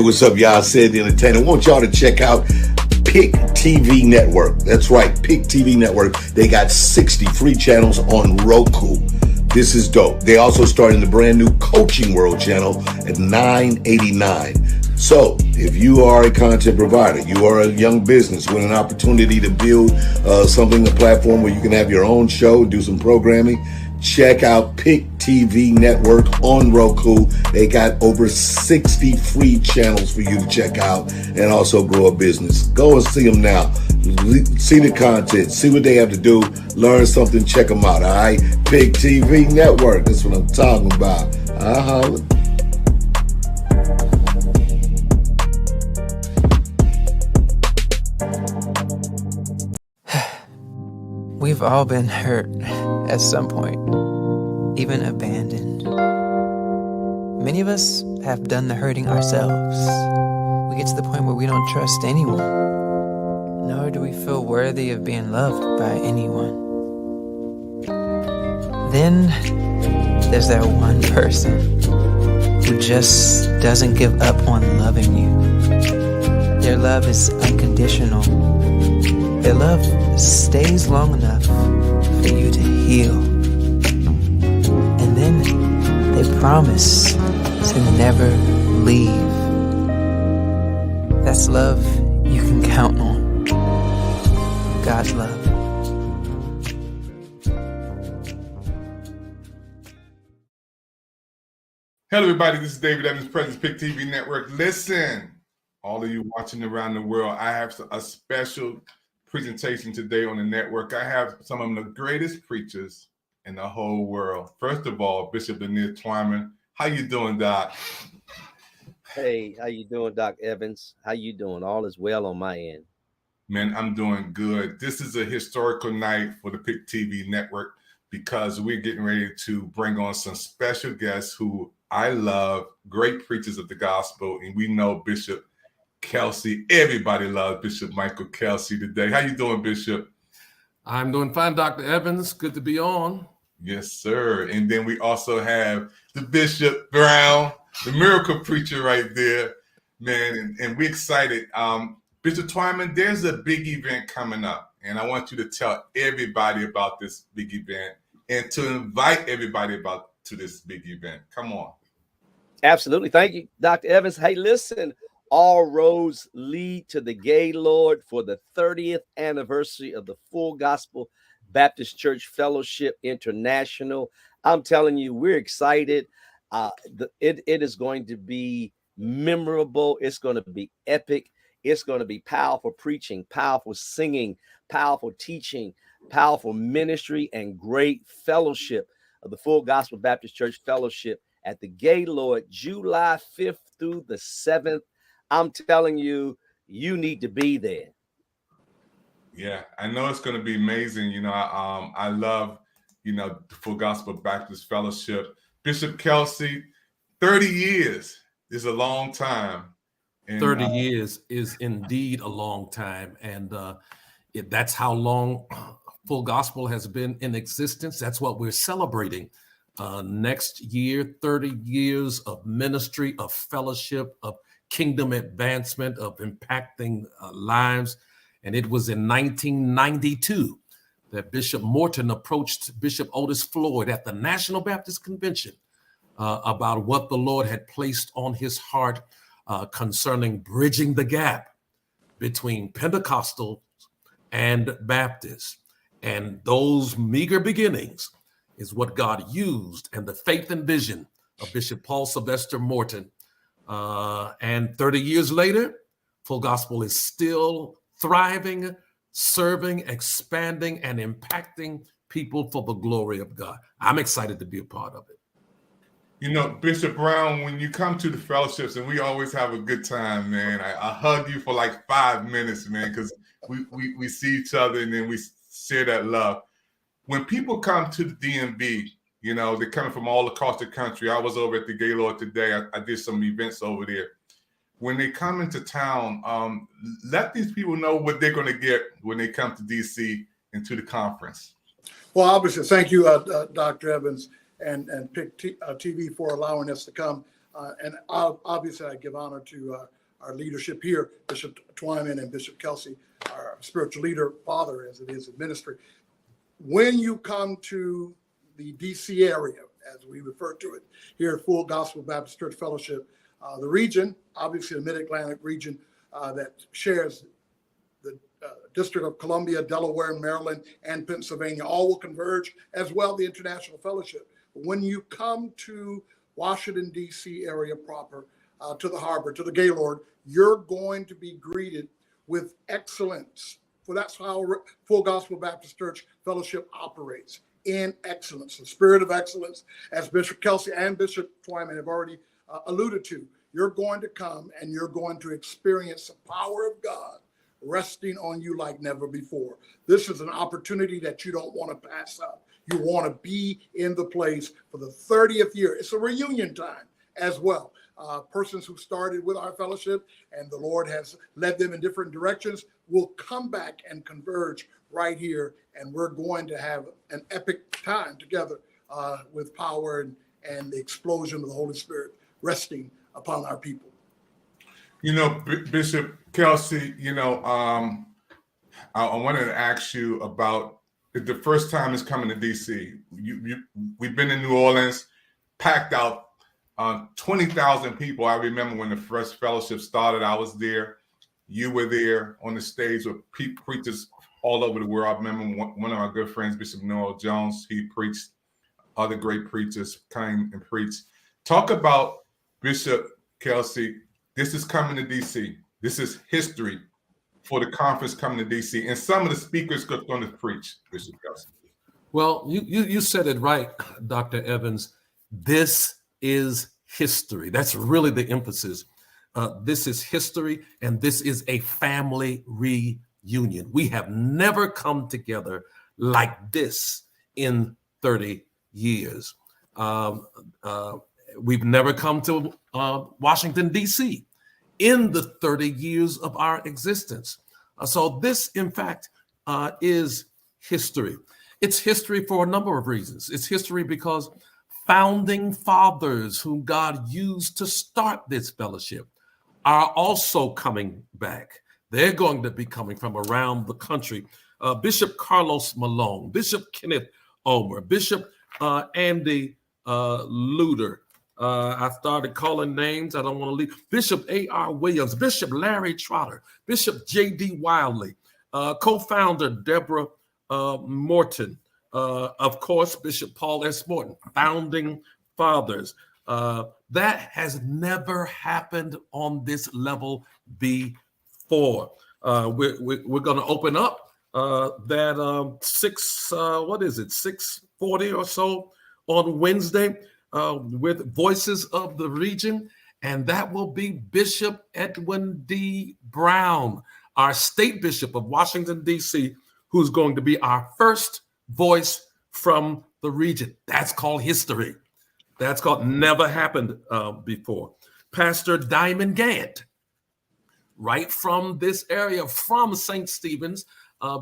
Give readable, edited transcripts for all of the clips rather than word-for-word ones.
what's up, y'all? Said the Entertainer. I want y'all to check out Pick TV Network. That's right, Pick TV Network. They got 60 free channels on Roku. This is dope. They also started the brand new Coaching World channel at $9.89. So if you are a content provider, you are a young business with an opportunity to build a platform where you can have your own show, do some programming, check out Pick TV Network on Roku. They got over 60 free channels for you to check out and also grow a business. Go and see them now. See the content. See what they have to do. Learn something. Check them out. All right? Pick TV Network. That's what I'm talking about. We've all been hurt at some point, even abandoned. Many of us have done the hurting ourselves. We get to the point where we don't trust anyone, nor do we feel worthy of being loved by anyone. Then there's that one person who just doesn't give up on loving you. Their love is unconditional. Their love stays long enough for you to heal. And then they promise to never leave. That's love you can count on. God's love. Hello, everybody. This is David Evans, President Pick TV Network. Listen, all of you watching around the world, I have a special presentation today on the network. I have some of the greatest preachers in the whole world. First of all, Bishop Lanier Twyman. How you doing, Doc? Hey, how you doing, Doc Evans? How you doing? All is well on my end. Man, I'm doing good. This is a historical night for the Pick TV Network because we're getting ready to bring on some special guests who I love, great preachers of the gospel, and we know Bishop Kelsey. Everybody loves Bishop Michael Kelsey today. How you doing, Bishop? I'm doing fine, Dr. Evans. Good to be on. Yes, sir. And then we also have the Bishop Brown, the miracle preacher right there, man. And we're excited. Bishop Twyman, there's a big event coming up, and I want you to tell everybody about this big event and to invite everybody to this big event. Come on. Absolutely. Thank you, Dr. Evans. Hey, listen. All roads lead to the Gaylord for the 30th anniversary of the Full Gospel Baptist Church Fellowship International. I'm telling you, we're excited. It is going to be memorable. It's going to be epic. It's going to be powerful preaching, powerful singing, powerful teaching, powerful ministry, and great fellowship of the Full Gospel Baptist Church Fellowship at the Gaylord, July 5th through the 7th. I'm telling you, you need to be there. Yeah, I know it's going to be amazing. You know, I love, the Full Gospel Baptist Fellowship. Bishop Kelsey, 30 years is a long time. And, 30 years is indeed a long time. And that's how long Full Gospel has been in existence. That's what we're celebrating. Next year, 30 years of ministry, of fellowship, of kingdom advancement, of impacting lives. And it was in 1992 that Bishop Morton approached Bishop Otis Floyd at the National Baptist Convention about what the Lord had placed on his heart concerning bridging the gap between Pentecostals and Baptists. And those meager beginnings is what God used, and the faith and vision of Bishop Paul Sylvester Morton. And 30 years later, Full Gospel is still thriving, serving, expanding, and impacting people for the glory of God. I'm excited to be a part of it. Bishop Brown, when you come to the fellowships, and we always have a good time, man. I hug you for like 5 minutes, man, because we see each other and then we share that love. When people come to the DMV, they're coming from all across the country. I was over at the Gaylord today. I did some events over there. When they come into town, let these people know what they're going to get when they come to DC and to the conference. Well, obviously, thank you, Dr. Evans and Pick TV for allowing us to come. And obviously, I give honor to our leadership here, Bishop Twyman and Bishop Kelsey, our spiritual leader, father, as it is in ministry. When you come to the DC area, as we refer to it here at Full Gospel Baptist Church Fellowship, the region, obviously the Mid-Atlantic region that shares the District of Columbia, Delaware, Maryland, and Pennsylvania, all will converge, as well the International Fellowship. When you come to Washington, D.C. area proper, to the harbor, to the Gaylord, you're going to be greeted with excellence. For that's how Full Gospel Baptist Church Fellowship operates, in excellence, the spirit of excellence, as Bishop Kelsey and Bishop Twyman have already alluded to. You're going to come and you're going to experience the power of God resting on you like never before. This is an opportunity that you don't want to pass up. You want to be in the place for the 30th year. It's a reunion time as well. Persons who started with our fellowship and the Lord has led them in different directions will come back and converge right here. And we're going to have an epic time together with power and the explosion of the Holy Spirit resting upon our people. You know, Bishop Kelsey, you know, I wanted to ask you about the first time it's coming to DC. We've been in New Orleans, packed out 20,000 people. I remember when the first fellowship started, I was there. You were there on the stage with preachers all over the world. I remember one of our good friends, Bishop Noel Jones, he preached. Other great preachers came and preached. Talk about, Bishop Kelsey, this is coming to DC. This is history for the conference coming to DC. And some of the speakers are going to preach, Bishop Kelsey. Well, you said it right, Dr. Evans. This is history. That's really the emphasis. This is history, and this is a family reunion. We have never come together like this in 30 years. We've never come to Washington, D.C. in the 30 years of our existence. So this, in fact, is history. It's history for a number of reasons. It's history because founding fathers whom God used to start this fellowship are also coming back. They're going to be coming from around the country. Bishop Carlos Malone, Bishop Kenneth Omer, Bishop Andy Luder. I started calling names. I don't want to leave. Bishop A.R. Williams, Bishop Larry Trotter, Bishop J.D. Wiley, co-founder Deborah Morton, of course, Bishop Paul S. Morton, founding fathers. That has never happened on this level before. We're going to open up that 6:40 or so on Wednesday with Voices of the Region, and that will be Bishop Edwin D. Brown, our state bishop of Washington, D.C., who's going to be our first voice from the region. That's called history. That's called never happened before. Pastor Diamond Gant, right from this area, from St. Stephen's,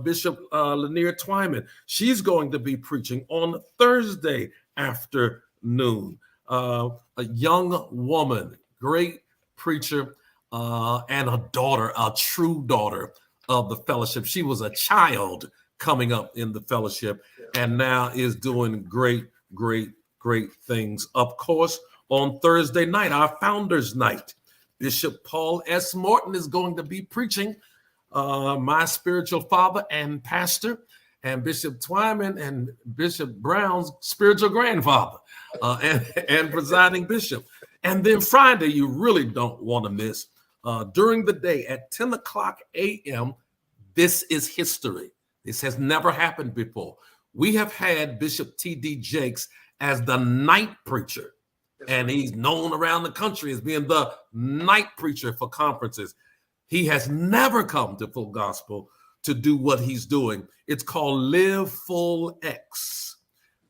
Bishop Lanier Twyman. She's going to be preaching on Thursday afternoon. A young woman, great preacher, and a daughter, a true daughter of the fellowship. She was a child coming up in the fellowship and now is doing great things. Of course, on Thursday night, our Founders Night, Bishop Paul S. Morton is going to be preaching, my spiritual father and pastor, and Bishop Twyman and Bishop Brown's spiritual grandfather, and presiding bishop. And then Friday, you really don't want to miss, during the day at 10 o'clock a.m., this is history. This has never happened before. We have had Bishop T.D. Jakes as the night preacher, and he's known around the country as being the night preacher for conferences. He has never come to Full Gospel to do what he's doing. It's called Live Full X,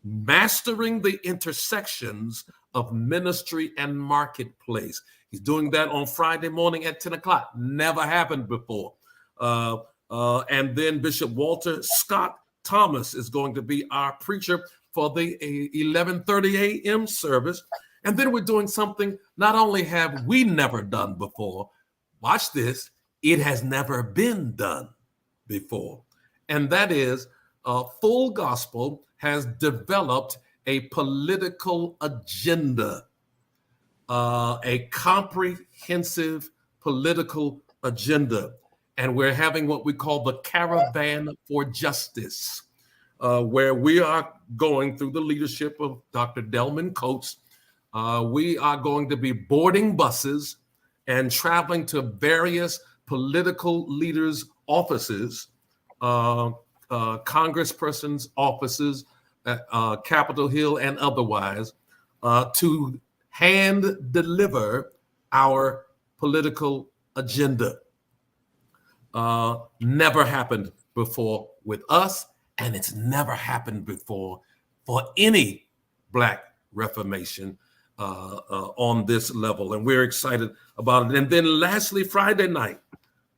mastering the intersections of ministry and marketplace. He's doing that on Friday morning at 10 o'clock. Never happened before. And then Bishop Walter Scott Thomas is going to be our preacher for the 11:30 a.m. service. And then we're doing something not only have we never done before, watch this, it has never been done before. And that is Full Gospel has developed a political agenda, a comprehensive political agenda. And we're having what we call the Caravan for Justice, where we are going through the leadership of Dr. Delman Coates. We are going to be boarding buses and traveling to various political leaders' offices, congresspersons' offices, Capitol Hill and otherwise, to hand deliver our political agenda. Never happened before with us, and it's never happened before for any Black Reformation on this level, and we're excited about it. And then lastly, Friday night,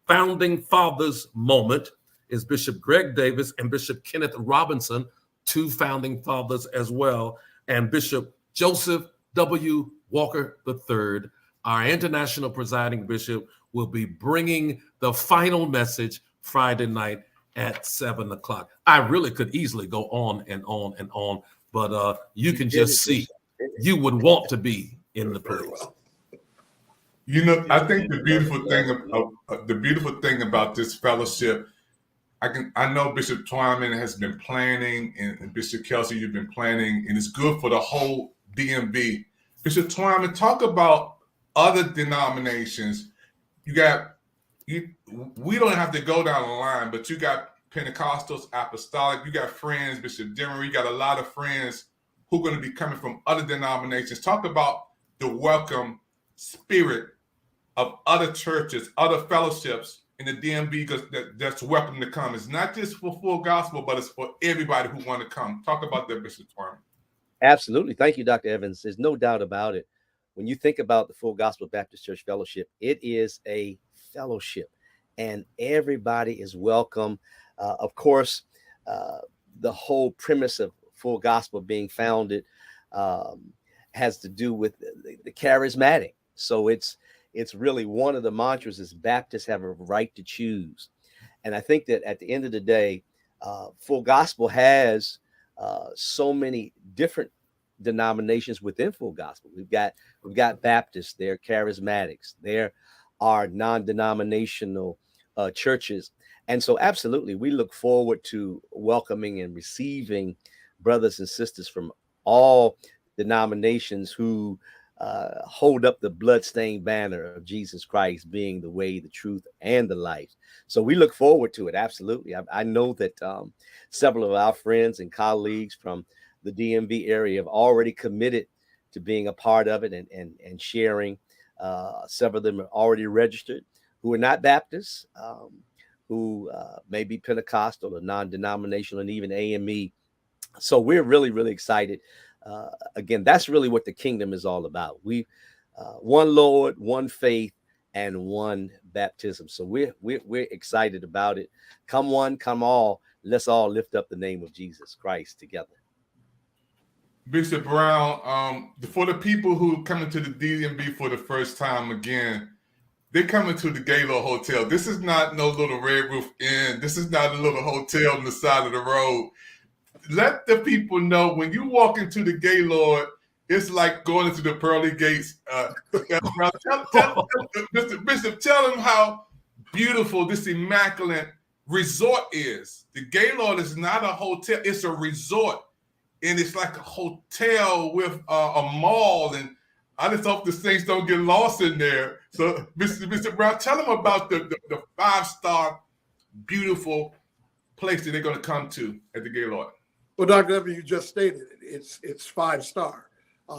Founding Fathers moment is Bishop Greg Davis and Bishop Kenneth Robinson, two founding fathers as well, and Bishop Joseph W. Walker III, our international presiding bishop, will be bringing the final message Friday night at 7 o'clock. I really could easily go on and on and on, but you can just see you would want to be in the place. You know, I think the beautiful thing about this fellowship, I know Bishop Twyman has been planning, and Bishop Kelsey, you've been planning, and it's good for the whole DMV. Bishop Twyman, talk about other denominations. We don't have to go down the line, but you got Pentecostals, Apostolic, you got friends, Bishop Demery, you got a lot of friends who are going to be coming from other denominations. Talk about the welcome spirit of other churches, other fellowships in the DMV, because that's welcome to come. It's not just for Full Gospel, but it's for everybody who want to come. Talk about that, Bishop Twyman. Absolutely. Thank you, Dr. Evans. There's no doubt about it. When you think about the Full Gospel Baptist Church Fellowship, it is a fellowship, and everybody is welcome. Of course, the whole premise of Full Gospel being founded has to do with the charismatic. So it's really one of the mantras is Baptists have a right to choose. And I think that at the end of the day, Full Gospel has so many different denominations within Full Gospel. We've got Baptists, they're charismatics, there are non-denominational churches. And so absolutely, we look forward to welcoming and receiving brothers and sisters from all denominations who hold up the bloodstained banner of Jesus Christ being the way, the truth, and the life. So we look forward to it. Absolutely. I know that several of our friends and colleagues from the DMV area have already committed to being a part of it and sharing. Several of them are already registered who are not Baptists, who may be Pentecostal or non-denominational and even AME. So we're really, really excited. Again, that's really what the kingdom is all about. We one Lord, one faith, and one baptism. So we're excited about it. Come one, come all. Let's all lift up the name of Jesus Christ together. Bishop Brown, for the people who are coming to the DMV for the first time again, they're coming to the Gaylord Hotel. This is not no little Red Roof Inn. This is not a little hotel on the side of the road. Let the people know when you walk into the Gaylord, it's like going into the pearly gates. Bishop, tell them how beautiful this immaculate resort is. The Gaylord is not a hotel; it's a resort, and it's like a hotel with a mall. And I just hope the Saints don't get lost in there. So, Mr. Brown, tell them about the 5-star, beautiful place that they're going to come to at the Gaylord. Well, Dr. Evans, you just stated it. It's 5-star.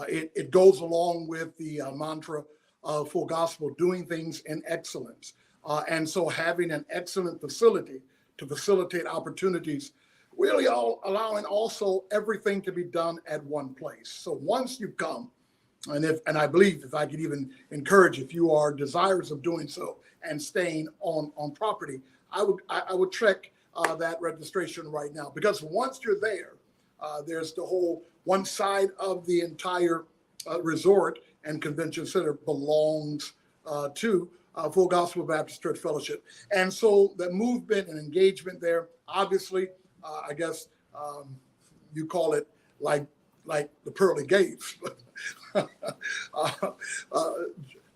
It goes along with the mantra of Full Gospel, doing things in excellence. And so having an excellent facility to facilitate opportunities, really allowing also everything to be done at one place. So once you come, and I believe if I could even encourage, if you are desirous of doing so and staying on property, I would check that registration right now, because once you're there, there's the whole one side of the entire Resort and Convention Center belongs to Full Gospel Baptist Church Fellowship. And so the movement and engagement there, obviously, I guess you call it like the pearly gates.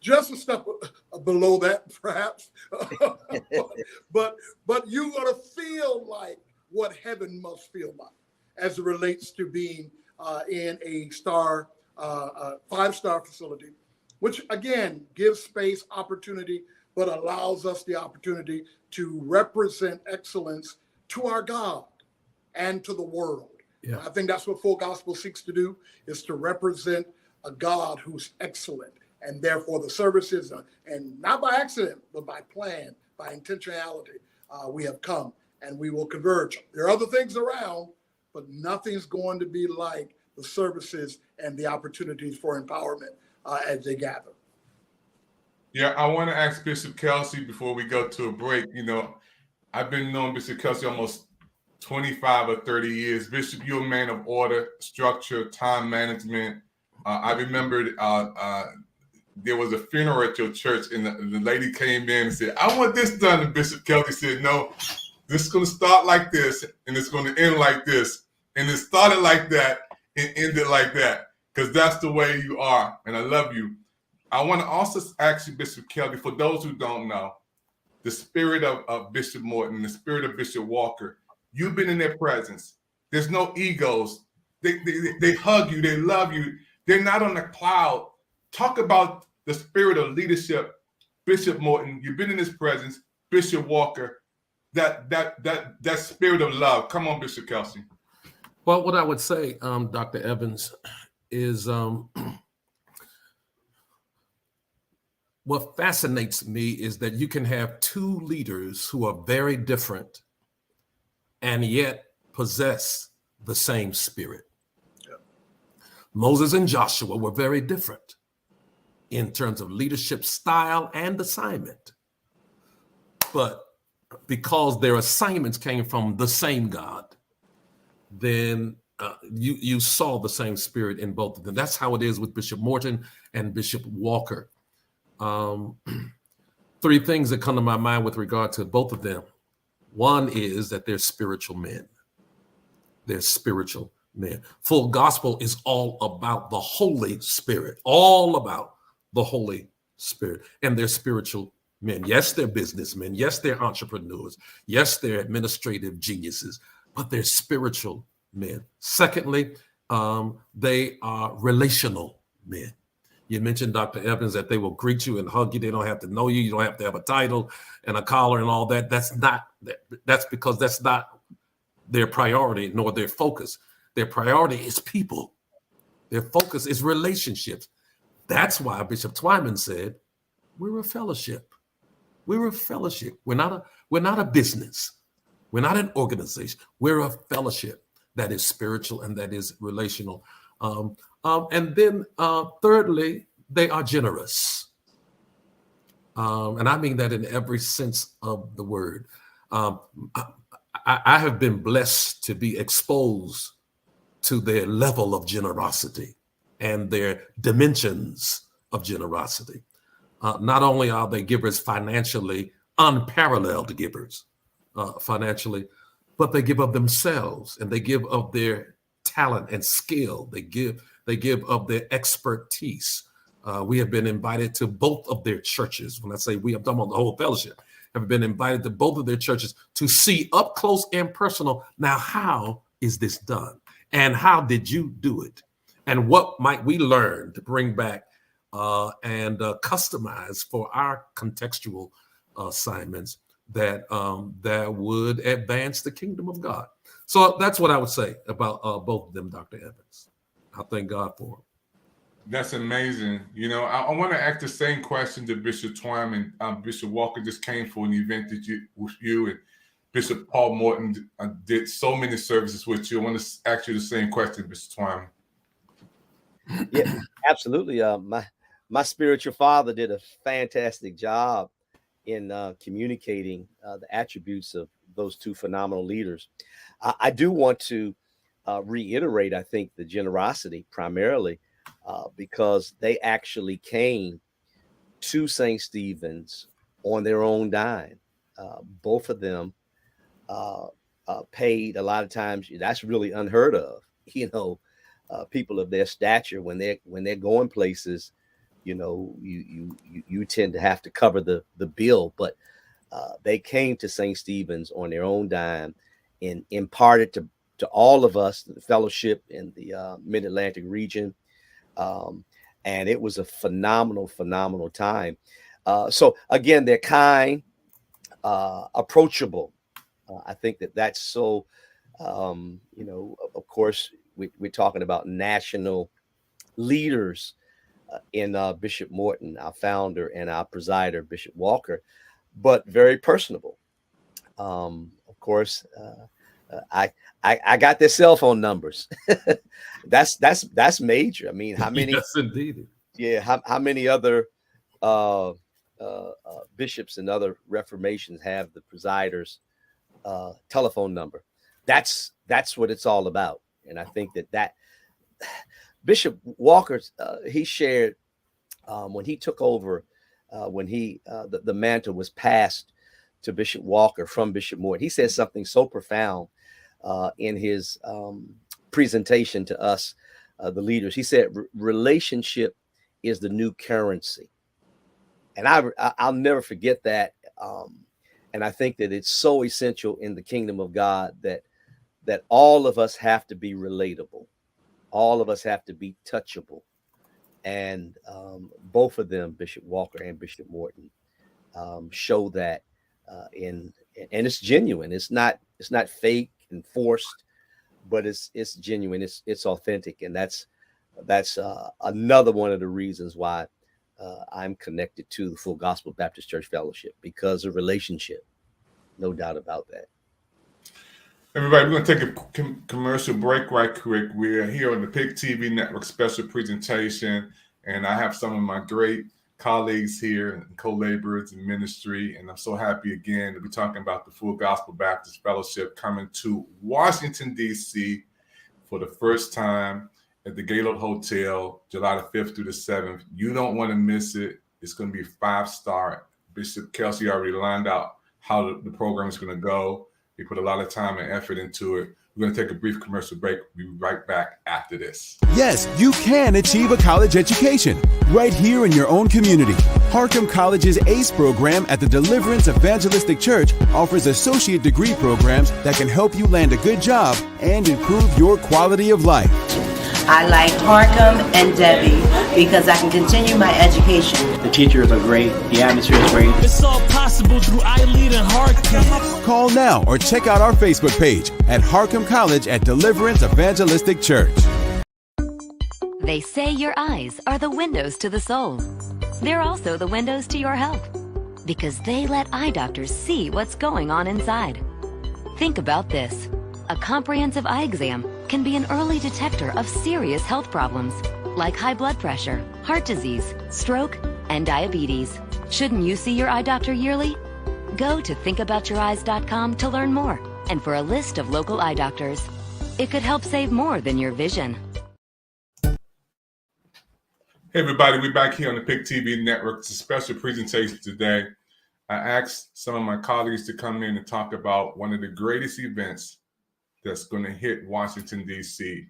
Just a step below that, perhaps. but you're going to feel like what heaven must feel like as it relates to being in a five-star facility, which again gives space, opportunity, but allows us the opportunity to represent excellence to our God and to the world. Yeah. I think that's what Full Gospel seeks to do, is to represent a God who's excellent. And therefore the services, and not by accident, but by plan, by intentionality, we have come and we will converge. There are other things around, but nothing's going to be like the services and the opportunities for empowerment as they gather. Yeah, I want to ask Bishop Kelsey before we go to a break. I've been knowing Bishop Kelsey almost 25 or 30 years. Bishop, you're a man of order, structure, time management. I remembered there was a funeral at your church, and the lady came in and said, "I want this done." And Bishop Kelsey said, "No, this is going to start like this, and it's going to end like this. And it started like that and ended like that, because that's the way you are, and I love you." I want to also ask you, Bishop Kelsey, for those who don't know, the spirit of Bishop Morton, the spirit of Bishop Walker, you've been in their presence. There's no egos. They hug you. They love you. They're not on a cloud. Talk about the spirit of leadership. Bishop Morton, you've been in his presence. Bishop Walker, that spirit of love. Come on, Bishop Kelsey. Well, what I would say, Dr. Evans, is what fascinates me is that you can have two leaders who are very different and yet possess the same spirit. Yeah. Moses and Joshua were very different in terms of leadership style and assignment. But because their assignments came from the same God, then you saw the same spirit in both of them. That's how it is with Bishop Morton and Bishop Walker. Three things that come to my mind with regard to both of them. One is that they're spiritual men. They're spiritual men. Full Gospel is all about the Holy Spirit, all about the Holy Spirit, and they're spiritual men. Yes, they're businessmen. Yes, they're entrepreneurs. Yes, they're administrative geniuses, but they're spiritual men. Secondly, they are relational men. You mentioned, Dr. Evans, that they will greet you and hug you. They don't have to know you. You don't have to have a title and a collar and all that. That's because that's not their priority nor their focus. Their priority is people. Their focus is relationships. That's why Bishop Twyman said, we're a fellowship. We're a fellowship. We're not a business. We're not an organization. We're a fellowship that is spiritual and that is relational. And then thirdly, they are generous. And I mean that in every sense of the word. I have been blessed to be exposed to their level of generosity and their dimensions of generosity. Not only are they givers financially, unparalleled givers financially, but they give of themselves and they give of their talent and skill. They give of their expertise. We have been invited to both of their churches. When I say we, I'm talking about the whole fellowship, have been invited to both of their churches to see up close and personal. Now, how is this done? And how did you do it? And what might we learn to bring back and customize for our contextual assignments that would advance the kingdom of God? So that's what I would say about both of them, Dr. Evans. I thank God for them. That's amazing. I want to ask the same question to Bishop Twyman. Bishop Walker just came for an event that you and Bishop Paul Morton did so many services with you. I want to ask you the same question, Bishop Twyman. Yeah, absolutely. My spiritual father did a fantastic job in communicating the attributes of those two phenomenal leaders. I do want to reiterate, I think, the generosity primarily because they actually came to St. Stephen's on their own dime. Both of them paid. A lot of times that's really unheard of. People of their stature, when they're going places, you tend to have to cover the bill. But they came to St. Stephen's on their own dime and imparted to all of us, the fellowship in the Mid-Atlantic region. And it was a phenomenal time. So again, they're kind, approachable. I think that's so, of course, we're talking about national leaders in Bishop Morton, our founder, and our presider, Bishop Walker, but very personable. Of course, I got their cell phone numbers. That's major. I mean, how many? Yes, indeed. Yeah, how many other bishops and other reformations have the presider's telephone number? That's what it's all about. And I think that Bishop Walker, he shared when he took over, when the mantle was passed to Bishop Walker from Bishop Morton. He said something so profound in his presentation to us, the leaders. He said, relationship is the new currency. And I'll never forget that. And I think that it's so essential in the kingdom of God that all of us have to be relatable. All of us have to be touchable. And both of them, Bishop Walker and Bishop Morton, show that and it's genuine. It's not fake and forced, but it's genuine. It's authentic. And that's another one of the reasons why I'm connected to the Full Gospel Baptist Church Fellowship, because of relationship. No doubt about that. Everybody, we're going to take a commercial break right quick. We're here on the PIC TV Network special presentation, and I have some of my great colleagues here and co-laborers in ministry, and I'm so happy again to be talking about the Full Gospel Baptist Fellowship coming to Washington, D.C. for the first time at the Gaylord Hotel, July the 5th through the 7th. You don't want to miss it. It's going to be 5-star. Bishop Kelsey already lined out how the program is going to go. He put a lot of time and effort into it. We're going to take a brief commercial break. We'll be right back after this. Yes, you can achieve a college education right here in your own community. Harcum College's ACE program at the Deliverance Evangelistic Church offers associate degree programs that can help you land a good job and improve your quality of life. I like Harcum and Debbie because I can continue my education. The teachers are great. The atmosphere is great. It's all possible through iLead and Harcum. Call now or check out our Facebook page at Harcum College at Deliverance Evangelistic Church. They say your eyes are the windows to the soul. They're also the windows to your health because they let eye doctors see what's going on inside. Think about this. A comprehensive eye exam can be an early detector of serious health problems like high blood pressure, heart disease, stroke, and diabetes. Shouldn't you see your eye doctor yearly? Go to thinkaboutyoureyes.com to learn more and for a list of local eye doctors. It could help save more than your vision. Hey everybody, we're back here on the PIC TV Network. It's a special presentation today. I asked some of my colleagues to come in and talk about one of the greatest events that's going to hit Washington, D.C.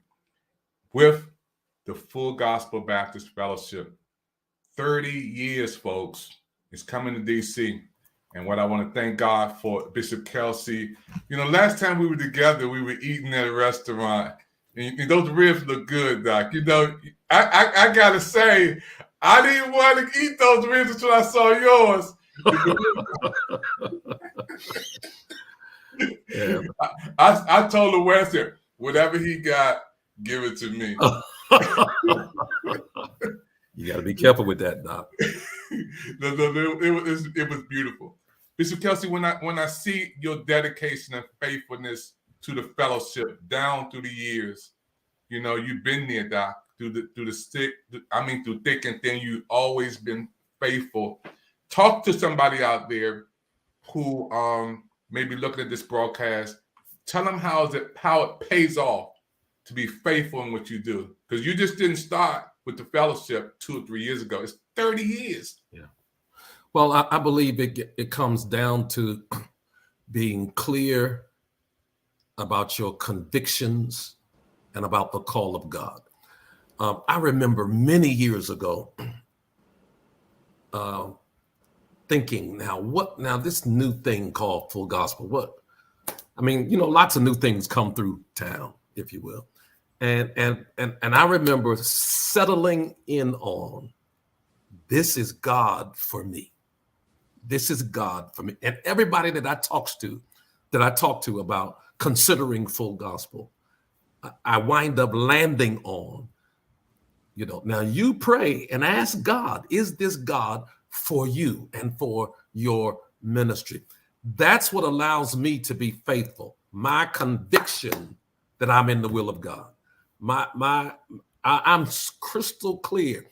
with the Full Gospel Baptist Fellowship. 30 years, folks. It's coming to D.C. And what I want to thank God for, Bishop Kelsey. Last time we were together, we were eating at a restaurant. And those ribs look good, Doc. I got to say, I didn't want to eat those ribs until I saw yours. Yeah. I told the Western, whatever he got, give it to me. You got to be careful with that, Doc. It was beautiful. Bishop Kelsey, when I see your dedication and faithfulness to the fellowship down through the years, you've been there, Doc, through thick and thin. You've always been faithful. Talk to somebody out there who maybe looking at this broadcast. Tell them how it pays off to be faithful in what you do, because you just didn't start with the fellowship 2 or 3 years ago. It's 30 years. Yeah. Well, I believe it comes down to being clear about your convictions and about the call of God. I remember many years ago thinking, now this new thing called full gospel, what? I mean, lots of new things come through town, if you will. And I remember settling in on, this is God for me. This is God for me. And everybody that I talk to about considering full gospel, I wind up landing on, now you pray and ask God, is this God for you and for your ministry? That's what allows me to be faithful. My conviction that I'm in the will of God. I'm crystal clear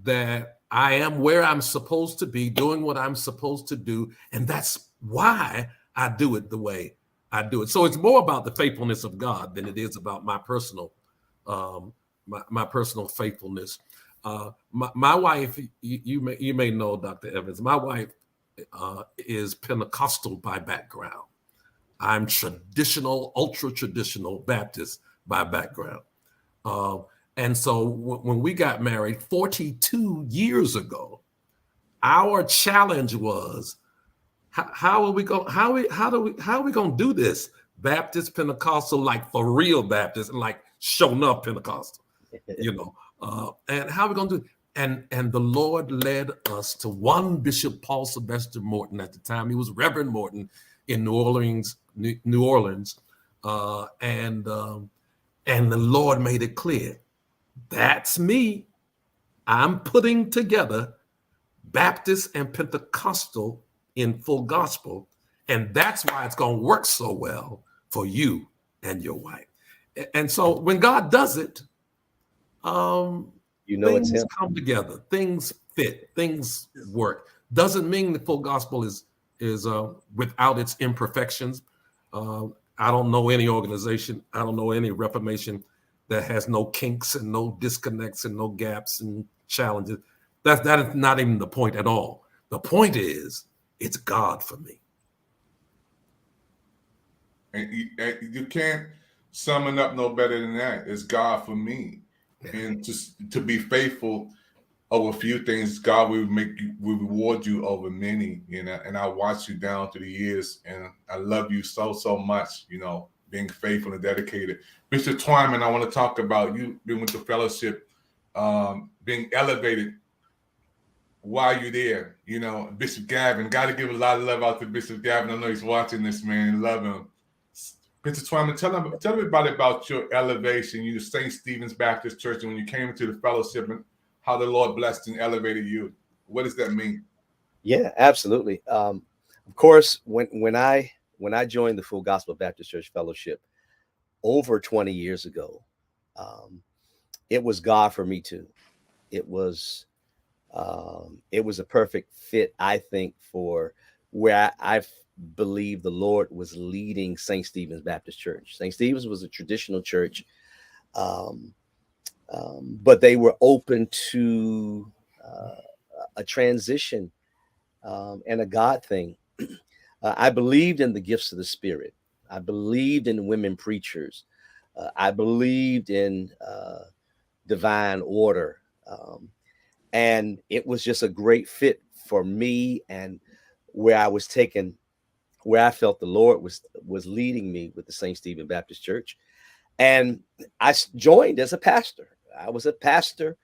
that I am where I'm supposed to be, doing what I'm supposed to do, and that's why I do it the way I do it. So it's more about the faithfulness of God than it is about my personal my personal faithfulness. My wife, you may know, Dr. Evans, my wife is Pentecostal by background. I'm traditional, ultra traditional Baptist by background. And so when we got married 42 years ago, our challenge was, how are we going to do this? Baptist, Pentecostal, like for real Baptist, and like shown up Pentecostal, and how are we going to do it? And the Lord led us to one Bishop Paul Sylvester Morton. At the time, he was Reverend Morton in New Orleans, and the Lord made it clear, that's me. I'm putting together Baptist and Pentecostal in full gospel, and that's why it's going to work so well for you and your wife. And so when God does it, things it's him. come together, things fit, things work. Doesn't mean the full gospel is without its imperfections. I don't know any organization, I don't know any Reformation that has no kinks and no disconnects and no gaps and challenges. That is not even the point at all. The point is, it's God for me. And you can't sum it up no better than that. It's God for me. And just to be faithful over a few things, God will reward you over many, and I watched you down through the years, and I love you so much, being faithful and dedicated. Mr. Twyman, I want to talk about you being with the fellowship, being elevated while you're there. Bishop Gavin, got to give a lot of love out to Bishop Gavin. I know he's watching this, man. Love him. Mr. Twyman, tell everybody about your elevation, St. Stephen's Baptist Church, and when you came into the fellowship and how the Lord blessed and elevated you. What does that mean? Yeah, absolutely. Of course, when I joined the Full Gospel Baptist Church Fellowship over 20 years ago, it was God for me too. It was a perfect fit, I think, for where I believe the Lord was leading St. Stephen's Baptist Church. St. Stephen's was a traditional church, but they were open to a transition and a God thing. I believed in the gifts of the Spirit. I believed in women preachers. I believed in divine order. And it was just a great fit for me and where I was taken, where I felt the Lord was leading me with the St. Stephen Baptist Church. And I joined as a pastor. I was a pastor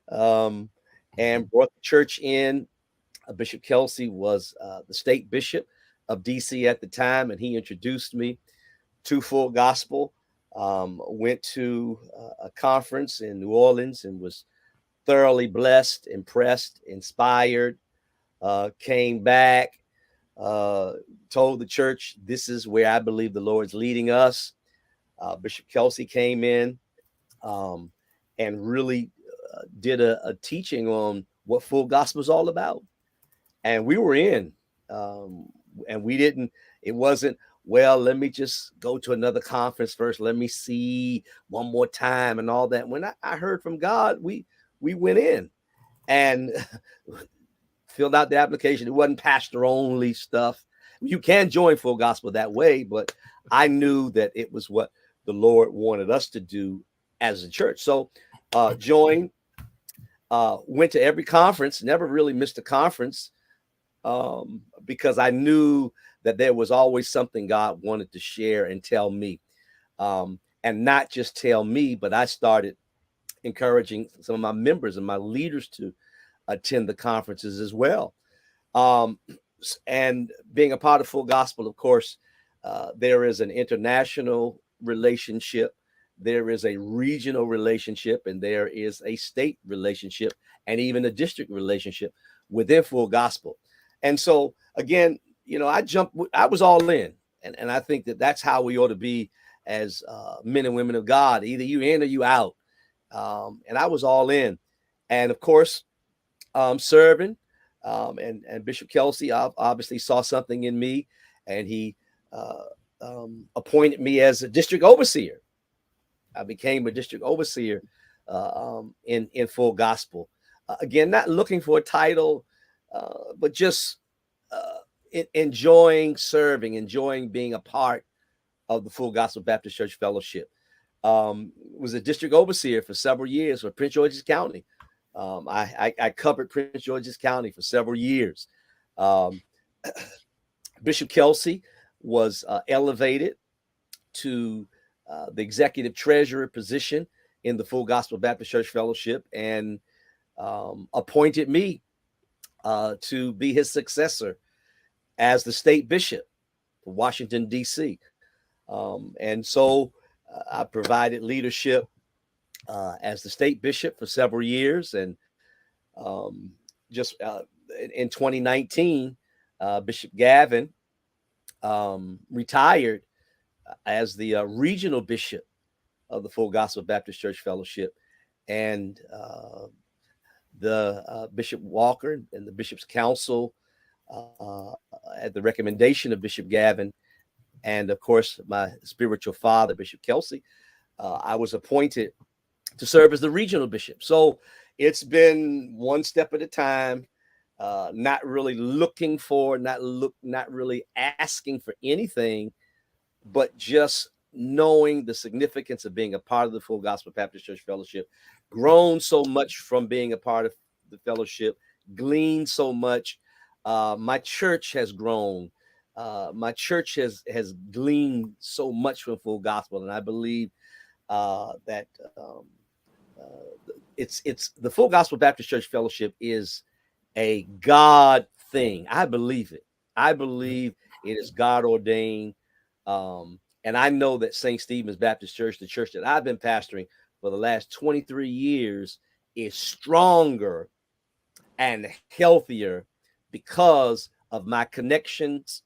and brought the church in. Bishop Kelsey was the state bishop of DC at the time, and he introduced me to Full Gospel. Went to a conference in New Orleans and was thoroughly blessed, impressed, inspired, came back, told the church, this is where I believe the Lord's leading us. Bishop Kelsey came in and really did a teaching on what Full Gospel is all about. And we were in, and it wasn't, well, let me just go to another conference first. Let me see one more time and all that. When I heard from God, we we went in and filled out the application. It wasn't pastor only stuff. You can join Full Gospel that way, but I knew that it was what the Lord wanted us to do as a church. So joined, went to every conference, never really missed a conference, because I knew that there was always something God wanted to share and tell me. And not just tell me, but I started encouraging some of my members and my leaders to attend the conferences as well. And being a part of Full Gospel, of course, there is an international relationship, there is a regional relationship, and there is a state relationship, and even a district relationship within Full Gospel. And so, again, I was all in. And I think that that's how we ought to be as men and women of God. Either you in or you out. And I was all in. And of course, serving. And Bishop Kelsey obviously saw something in me, and he appointed me as a district overseer. I became a district overseer in Full Gospel. Again, not looking for a title, but just enjoying serving, enjoying being a part of the Full Gospel Baptist Church Fellowship. Was a district overseer for several years for Prince George's County. I covered Prince George's County for several years. Bishop Kelsey was elevated to the executive treasurer position in the Full Gospel Baptist Church Fellowship, and appointed me to be his successor as the state bishop for Washington, D.C. And so I provided leadership as the state bishop for several years. And just in 2019, Bishop Gavin retired as the regional bishop of the Full Gospel Baptist Church Fellowship. And the Bishop Walker and the Bishop's Council, at the recommendation of Bishop Gavin, and of course my spiritual father, Bishop Kelsey, I was appointed to serve as the regional bishop. So it's been one step at a time, not really looking for, not really asking for anything, but just knowing the significance of being a part of the Full Gospel Baptist Church Fellowship, grown so much from being a part of the fellowship, gleaned so much. My church has grown. My church has gleaned so much from Full Gospel, and I believe that it's the Full Gospel Baptist Church Fellowship is a God thing. I believe it. I believe it is God ordained. And I know that St. Stephen's Baptist Church, the church that I've been pastoring for the last 23 years, is stronger and healthier because of my connections,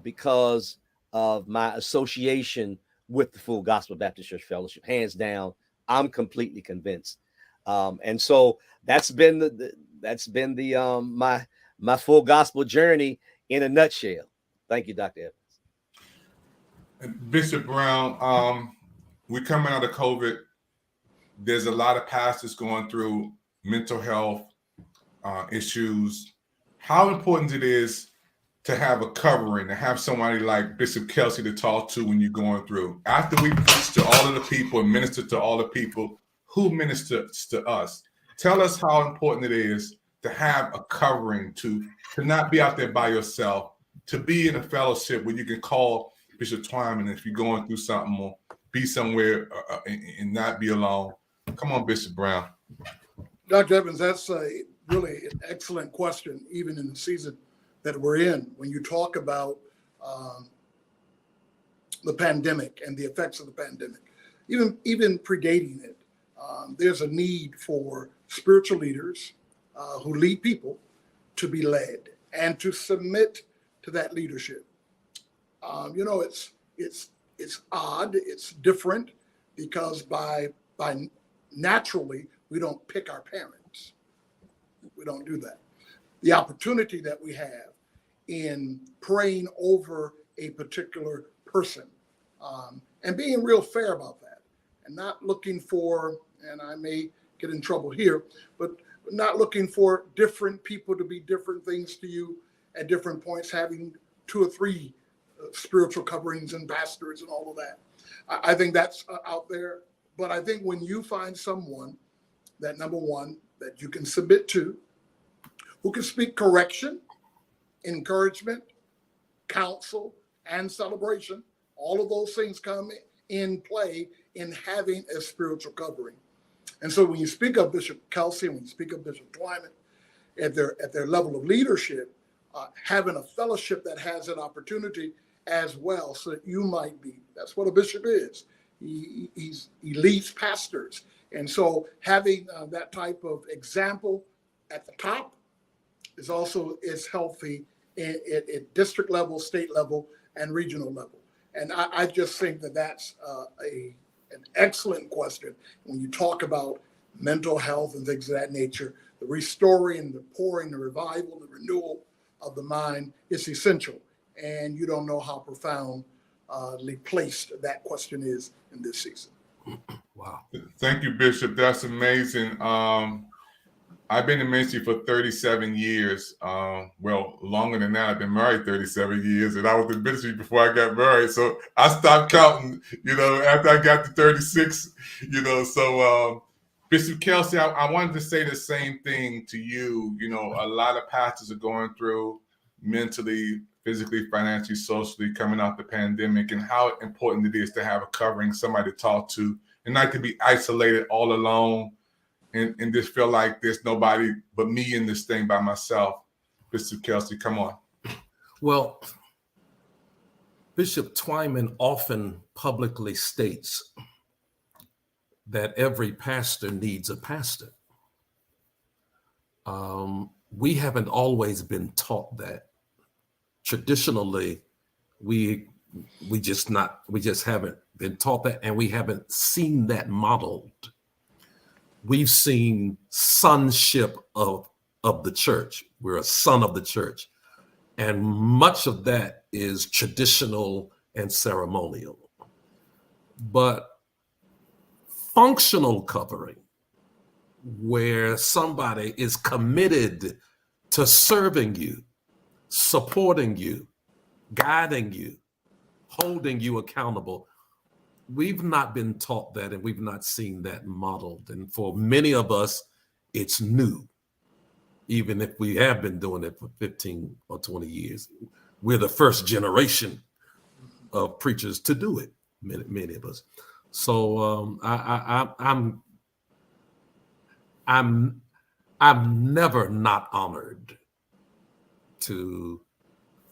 because of my association with the Full Gospel Baptist Church Fellowship. Hands down, I'm completely convinced. And so that's been my Full Gospel journey in a nutshell. Thank you, Dr. Evans. Bishop Brown, we're coming out of COVID. There's a lot of pastors going through mental health issues. How important it is to have a covering, to have somebody like Bishop Kelsey to talk to when you're going through. After we preach to all of the people and minister to all the people, who ministers to us? Tell us how important it is to have a covering, to not be out there by yourself, to be in a fellowship where you can call Bishop Twyman if you're going through something, or be somewhere and not be alone. Come on, Bishop Brown. Dr. Evans, that's really an excellent question, even in the season that we're in. When you talk about the pandemic and the effects of the pandemic, even predating it, there's a need for spiritual leaders who lead people to be led and to submit to that leadership. It's odd, it's different, because by naturally we don't pick our parents. We don't do that. The opportunity that we have in praying over a particular person, and being real fair about that, and not looking for, and I may get in trouble here, but not looking for different people to be different things to you at different points, having 2 or 3 spiritual coverings and pastors and all of that. I think that's out there. But I think when you find someone that, number one, that you can submit to, who can speak correction, encouragement, counsel, and celebration, all of those things come in play in having a spiritual covering. And so when you speak of Bishop Kelsey, when you speak of Bishop Twyman, at their level of leadership, having a fellowship that has an opportunity as well, so that you might be, that's what a bishop is. He leads pastors. And so having that type of example at the top is healthy at district level, state level, and regional level. And I just think that that's an excellent question when you talk about mental health and things of that nature. The restoring, the pouring, the revival, the renewal of the mind is essential. And you don't know how profoundly placed that question is in this season. Wow. Thank you, Bishop. That's amazing. I've been in ministry for 37 years. Well, longer than that. I've been married 37 years, and I was in ministry before I got married. So I stopped counting, after I got to 36, So Bishop Kelsey, I wanted to say the same thing to you. A lot of pastors are going through mentally, physically, financially, socially, coming out the pandemic, and how important it is to have a covering, somebody to talk to, and not to be isolated all alone. And just feel like there's nobody but me in this thing by myself. Bishop Kelsey, come on. Well, Bishop Twyman often publicly states that every pastor needs a pastor. We haven't always been taught that. Traditionally, we just haven't been taught that, and we haven't seen that modeled. We've seen sonship of the church. We're a son of the church. And much of that is traditional and ceremonial. But functional covering, where somebody is committed to serving you, supporting you, guiding you, holding you accountable, we've not been taught that, and we've not seen that modeled. And for many of us, it's new. Even if we have been doing it for 15 or 20 years, we're the first generation of preachers to do it, many of us. So I'm never not honored to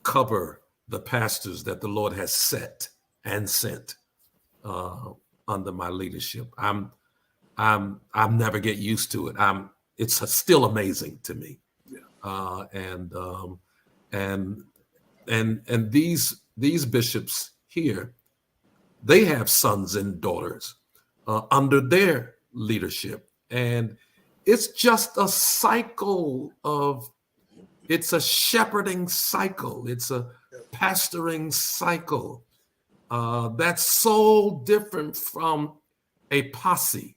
cover the pastors that the Lord has set and sent under my leadership. I'm never get used to it. It's still amazing to me. Yeah. And these bishops here, they have sons and daughters under their leadership, and it's just a cycle it's a shepherding cycle. It's a pastoring cycle. That's so different from a posse.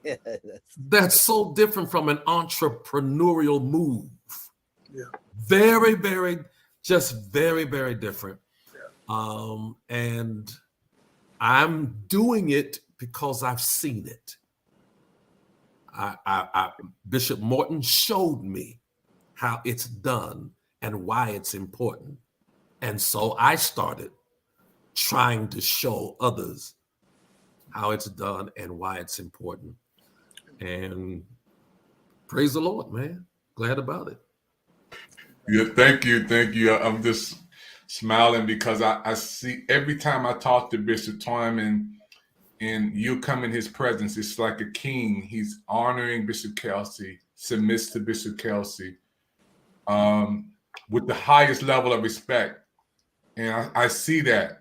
Yeah, that's so different from an entrepreneurial move. Yeah. Very, very different. Yeah. And I'm doing it because I've seen it. Bishop Morton showed me how it's done and why it's important. And so I started trying to show others how it's done and why it's important. And praise the Lord, man. Glad about it. Yeah, thank you. I'm just smiling because I see every time I talk to Bishop Twyman and you come in his presence, it's like a king. He's honoring Bishop Kelsey, submits to Bishop Kelsey with the highest level of respect. And I see that.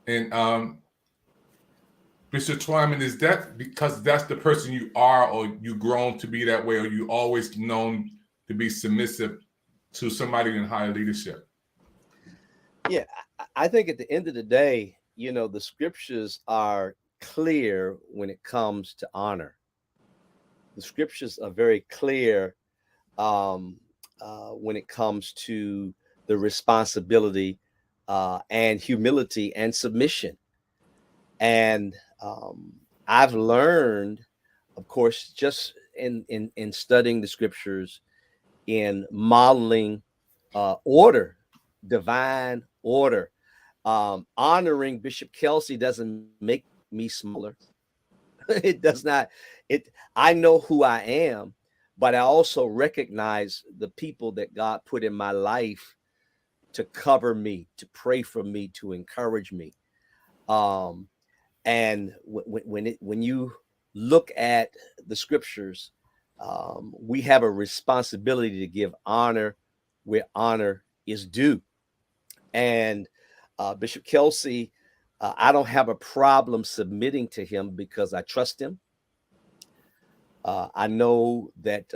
And Bishop Twyman, is that because that's the person you are, or you grown to be that way, or you always known to be submissive to somebody in higher leadership? Yeah, I think at the end of the day, the scriptures are clear when it comes to honor. the scriptures are very clear when it comes to the responsibility and humility and submission. And I've learned, of course, just in studying the scriptures, in modeling order, divine order. Honoring Bishop Kelsey doesn't make me smaller. It does not. I know who I am, but I also recognize the people that God put in my life to cover me, to pray for me, to encourage me. And when you look at the scriptures, we have a responsibility to give honor where honor is due. And Bishop Kelsey, I don't have a problem submitting to him because I trust him. I know that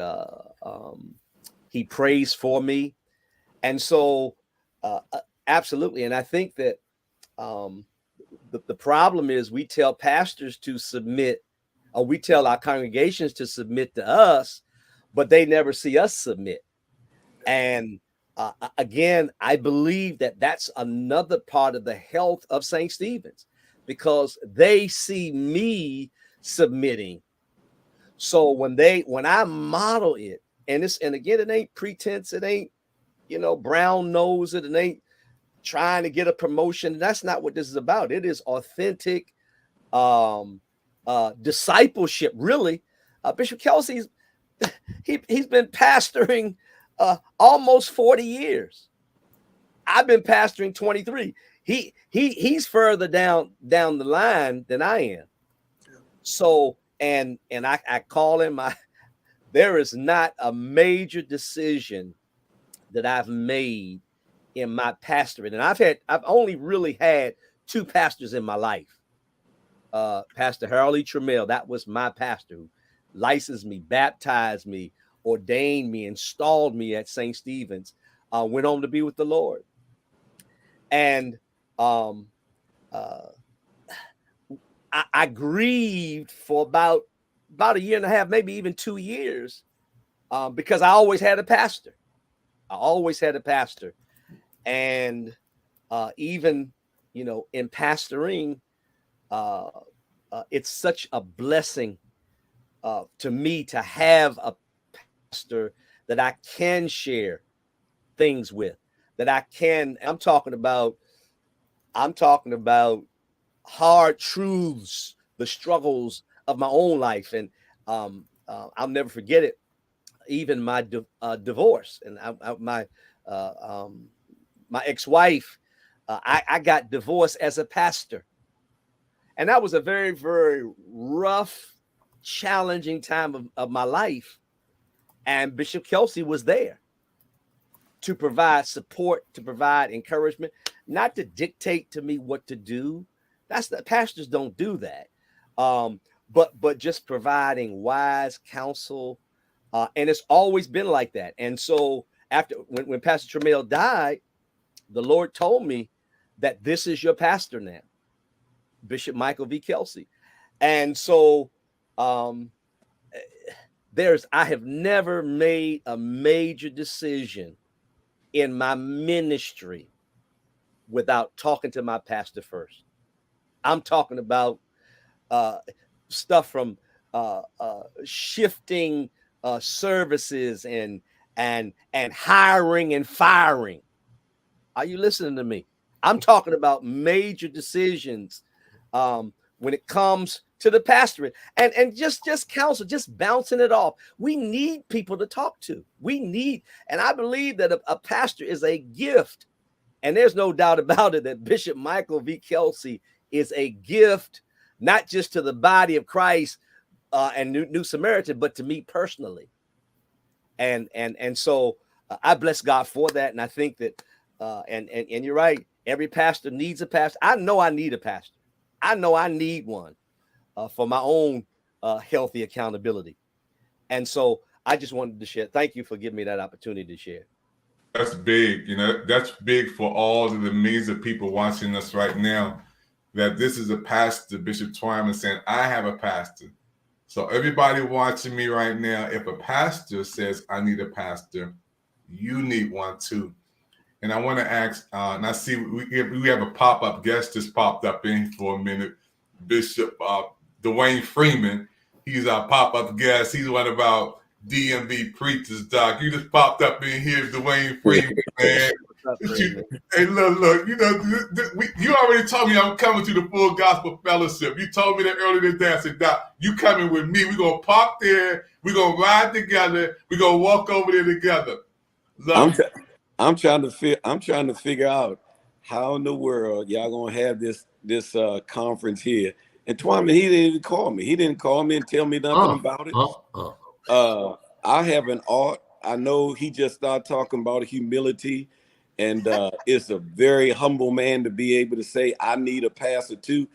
he prays for me. And so, absolutely. And I think that the problem is we tell pastors to submit, or we tell our congregations to submit to us, but they never see us submit. And again, I believe that that's another part of the health of St. Stephen's, because they see me submitting. So when I model it, and again, it ain't pretense, it ain't, brown nose, it ain't trying to get a promotion. That's not what this is about. It is authentic discipleship, really. Bishop Kelsey's he's been pastoring almost 40 years. I've been pastoring 23. He's further down the line than I am. So and I call him. There is not a major decision that I've made in my pastorate, and I've only really had two pastors in my life. Pastor Harold E. Trammell, that was my pastor, who licensed me, baptized me, ordained me, installed me at St. Stephen's, went on to be with the Lord. And I grieved for about a year and a half, maybe even 2 years, because I always had a pastor. And even, in pastoring, it's such a blessing to me to have a pastor that I can share things with, that I'm talking about hard truths, the struggles of my own life. And I'll never forget it. Even my divorce, and my ex-wife, I got divorced as a pastor. And that was a very, very rough, challenging time of my life. And Bishop Kelsey was there to provide support, to provide encouragement, not to dictate to me what to do. Pastors don't do that. But just providing wise counsel. And it's always been like that. And so when Pastor Trammell died, the Lord told me that this is your pastor now, Bishop Michael V. Kelsey. And so I have never made a major decision in my ministry without talking to my pastor first. I'm talking about stuff from shifting services and hiring and firing. Are you listening to me? I'm talking about major decisions when it comes to the pastorate, and just counsel, just bouncing it off. We need people to talk to. And I believe that a pastor is a gift, and there's no doubt about it that Bishop Michael V. Kelsey is a gift, not just to the body of Christ and New Samaritan, but to me personally. And so I bless God for that, and I think that and you're right. Every pastor needs a pastor. I know I need a pastor. I know I need one for my own healthy accountability. And so I just wanted to share. Thank you for giving me that opportunity to share. That's big. That's big for all of the millions of people watching us right now, that this is a pastor, Bishop Twyman, saying, I have a pastor. So everybody watching me right now, if a pastor says, I need a pastor, you need one too. And I want to ask, and I see we have a pop-up guest just popped up in for a minute, Bishop Dwayne Freeman. He's our pop-up guest. He's one of our DMV preachers, Doc. You just popped up in here, Dwayne Freeman, man. Hey, look, you know, you already told me I'm coming to the Full Gospel Fellowship. You told me that earlier today. I said, Doc, you coming with me. We're going to pop there. We're going to ride together. We're going to walk over there together. Look. I'm trying to figure out how in the world y'all going to have this conference here. And Twyman, he didn't even call me. He didn't call me and tell me nothing about it. I have an art. I know he just started talking about humility. And it's a very humble man to be able to say, I need a pastor too.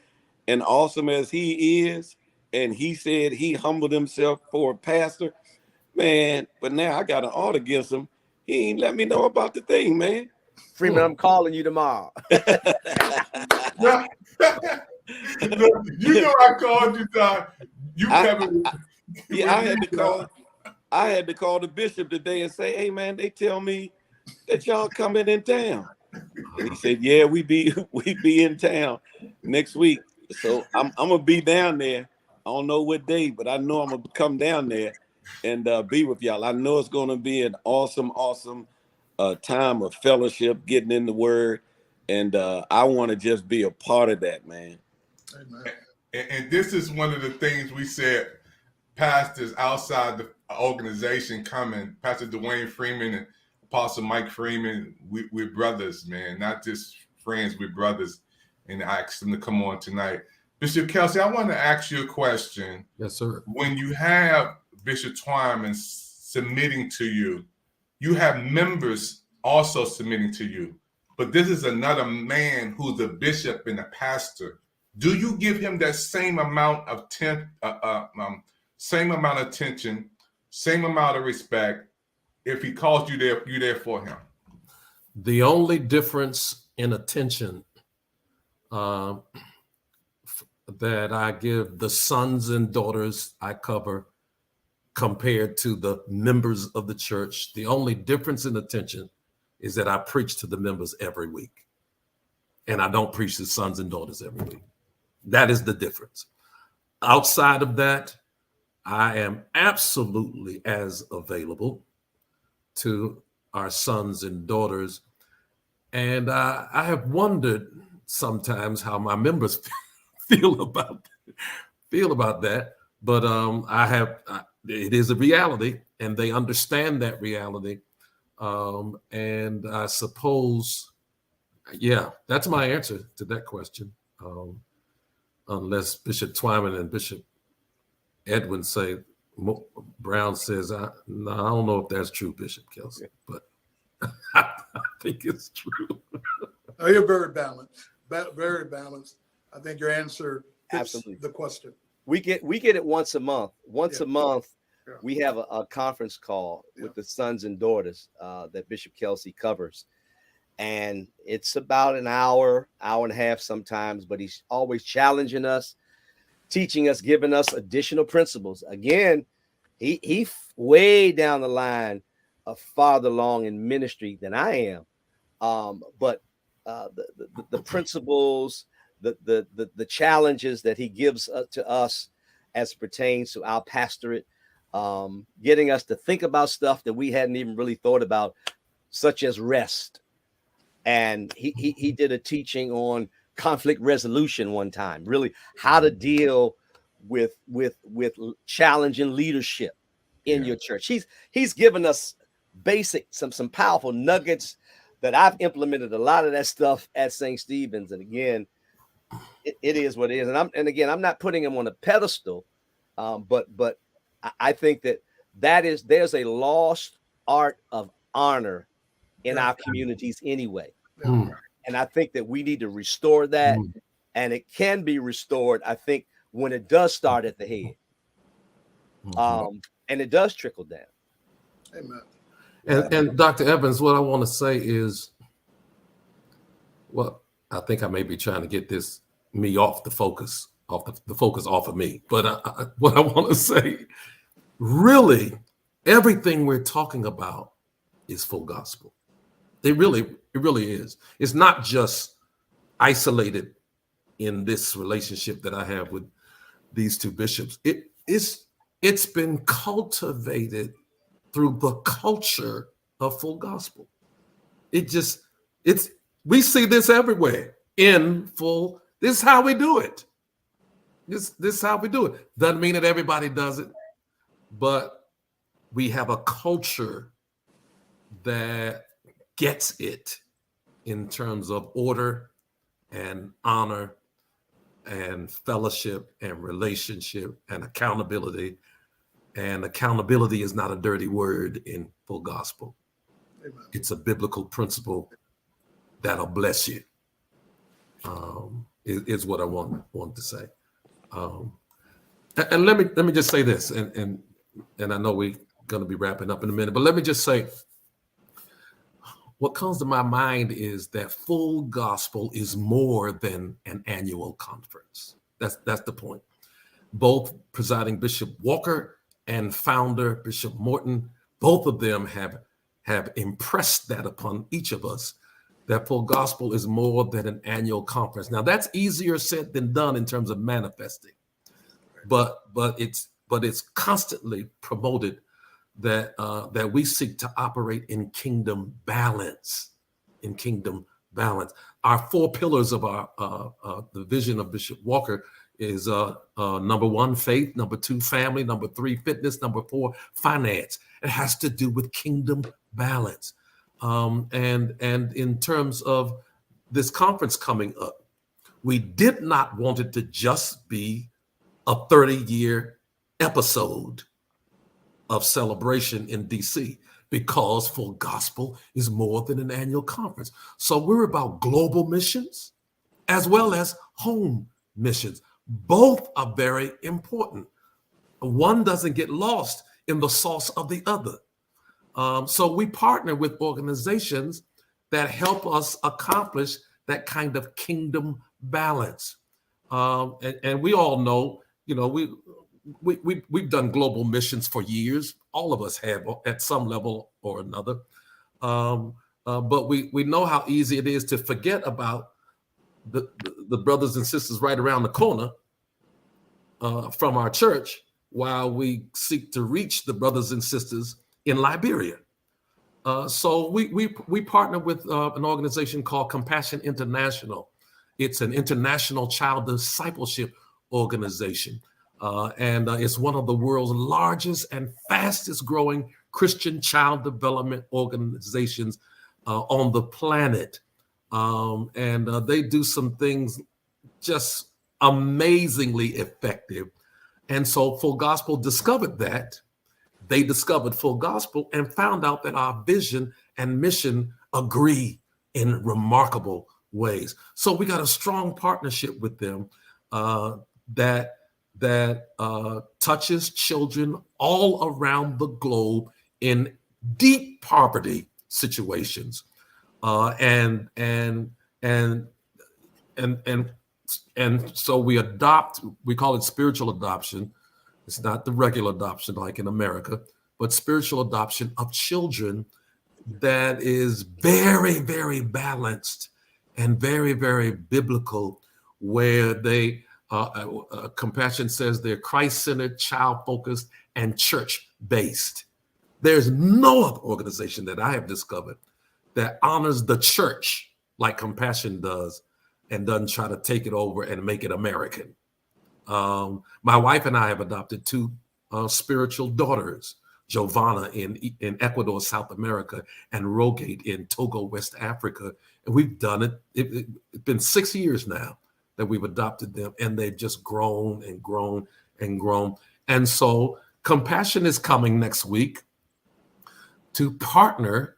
And awesome as he is, and he said he humbled himself for a pastor, man, but now I got an art against him. He ain't let me know about the thing, man. Freeman, I'm calling you tomorrow. You know I called you, Doc. I had to call the bishop today and say, hey, man, they tell me that y'all coming in town. And he said, yeah, we be in town next week. So I'm gonna be down there. I don't know what day, but I know I'm gonna come down there and be with y'all. I know it's gonna be an awesome time of fellowship, getting in the word, and I want to just be a part of that, man. Amen. And this is one of the things we said, pastors outside the organization coming, Pastor Dwayne Freeman and Apostle Mike Freeman, we're brothers, man, not just friends, we're brothers. And I asked them to come on tonight. Bishop Kelsey, I want to ask you a question. Yes, sir. When you have Bishop Twyman submitting to you, you have members also submitting to you. But this is another man who's a bishop and a pastor. Do you give him that same amount of attention, same amount of respect? If he calls you there, you're there for him. The only difference in attention that I give the sons and daughters I cover compared to the members of the church, the only difference in attention is that I preach to the members every week. And I don't preach to sons and daughters every week. That is the difference. Outside of that, I am absolutely as available to our sons and daughters. And I have wondered sometimes how my members feel about that. But it is a reality, and they understand that reality. And I suppose, yeah, that's my answer to that question. Unless Bishop Twyman and Bishop Edwin say, Brown says, I don't know if that's true, Bishop Kelsey, but I think it's true. No, you're very balanced, very balanced. I think your answer fits the question. We get it once a month. A month, we have a conference call with the sons and daughters that Bishop Kelsey covers. And it's about an hour and a half sometimes, but he's always challenging us, teaching us, giving us additional principles. Again, he way down the line of farther along in ministry than I am. But the principles, the challenges that he gives to us as pertains to our pastorate, getting us to think about stuff that we hadn't even really thought about, such as rest. And he did a teaching on conflict resolution one time, really how to deal with challenging leadership in your church. He's given us basic, some powerful nuggets that I've implemented a lot of that stuff at St. Stephen's. And again, it is what it is. I'm not putting him on a pedestal, but I think there's a lost art of honor in our communities anyway. And I think that we need to restore that. And it can be restored, I think, when it does start at the head. And it does trickle down. Amen. And Dr. Evans, what I want to say is, well, I think I may be trying to get me off the focus the focus off of me. But what I want to say, really, everything we're talking about is full gospel. It really is. It's not just isolated in this relationship that I have with these two bishops. It's been cultivated through the culture of full gospel. We see this everywhere in full. This is how we do it. This is how we do it. Doesn't mean that everybody does it, but we have a culture that gets it in terms of order and honor and fellowship and relationship and accountability. And accountability is not a dirty word in full gospel. Amen. It's a biblical principle that'll bless you. Is what I want to say. And let me just say this, and I know we're going to be wrapping up in a minute, but let me just say, what comes to my mind is that full gospel is more than an annual conference. That's the point. Both presiding Bishop Walker and founder Bishop Morton, both of them have impressed that upon each of us, that full gospel is more than an annual conference. Now that's easier said than done in terms of manifesting, but it's constantly promoted that we seek to operate in kingdom balance. Our four pillars of our the vision of Bishop Walker is number one, faith; number two, family; number three, fitness; number four, finance. It has to do with kingdom balance. And in terms of this conference coming up, we did not want it to just be a 30-year episode of celebration in DC, because full gospel is more than an annual conference. So we're about global missions as well as home missions. Both are very important. One doesn't get lost in the sauce of the other. So we partner with organizations that help us accomplish that kind of kingdom balance. And we all know, we've done global missions for years. All of us have at some level or another. But we know how easy it is to forget about the brothers and sisters right around the corner from our church, while we seek to reach the brothers and sisters in Liberia. So we partner with an organization called Compassion International. It's an international child discipleship organization. And it's one of the world's largest and fastest growing Christian child development organizations on the planet. And they do some things just amazingly effective. And so Full Gospel discovered that. They discovered Full Gospel and found out that our vision and mission agree in remarkable ways. So we got a strong partnership with them that touches children all around the globe in deep poverty situations, and so we call it spiritual adoption. It's not the regular adoption like in America, but spiritual adoption of children that is very, very balanced and very, very biblical, where they Compassion says they're Christ-centered, child-focused, and church-based. There's no other organization that I have discovered that honors the church like Compassion does and doesn't try to take it over and make it American. My wife and I have adopted two spiritual daughters, Giovanna in Ecuador, South America, and Rogate in Togo, West Africa. And we've done it. It's been 6 years now that we've adopted them, and they've just grown and grown and grown. And so Compassion is coming next week to partner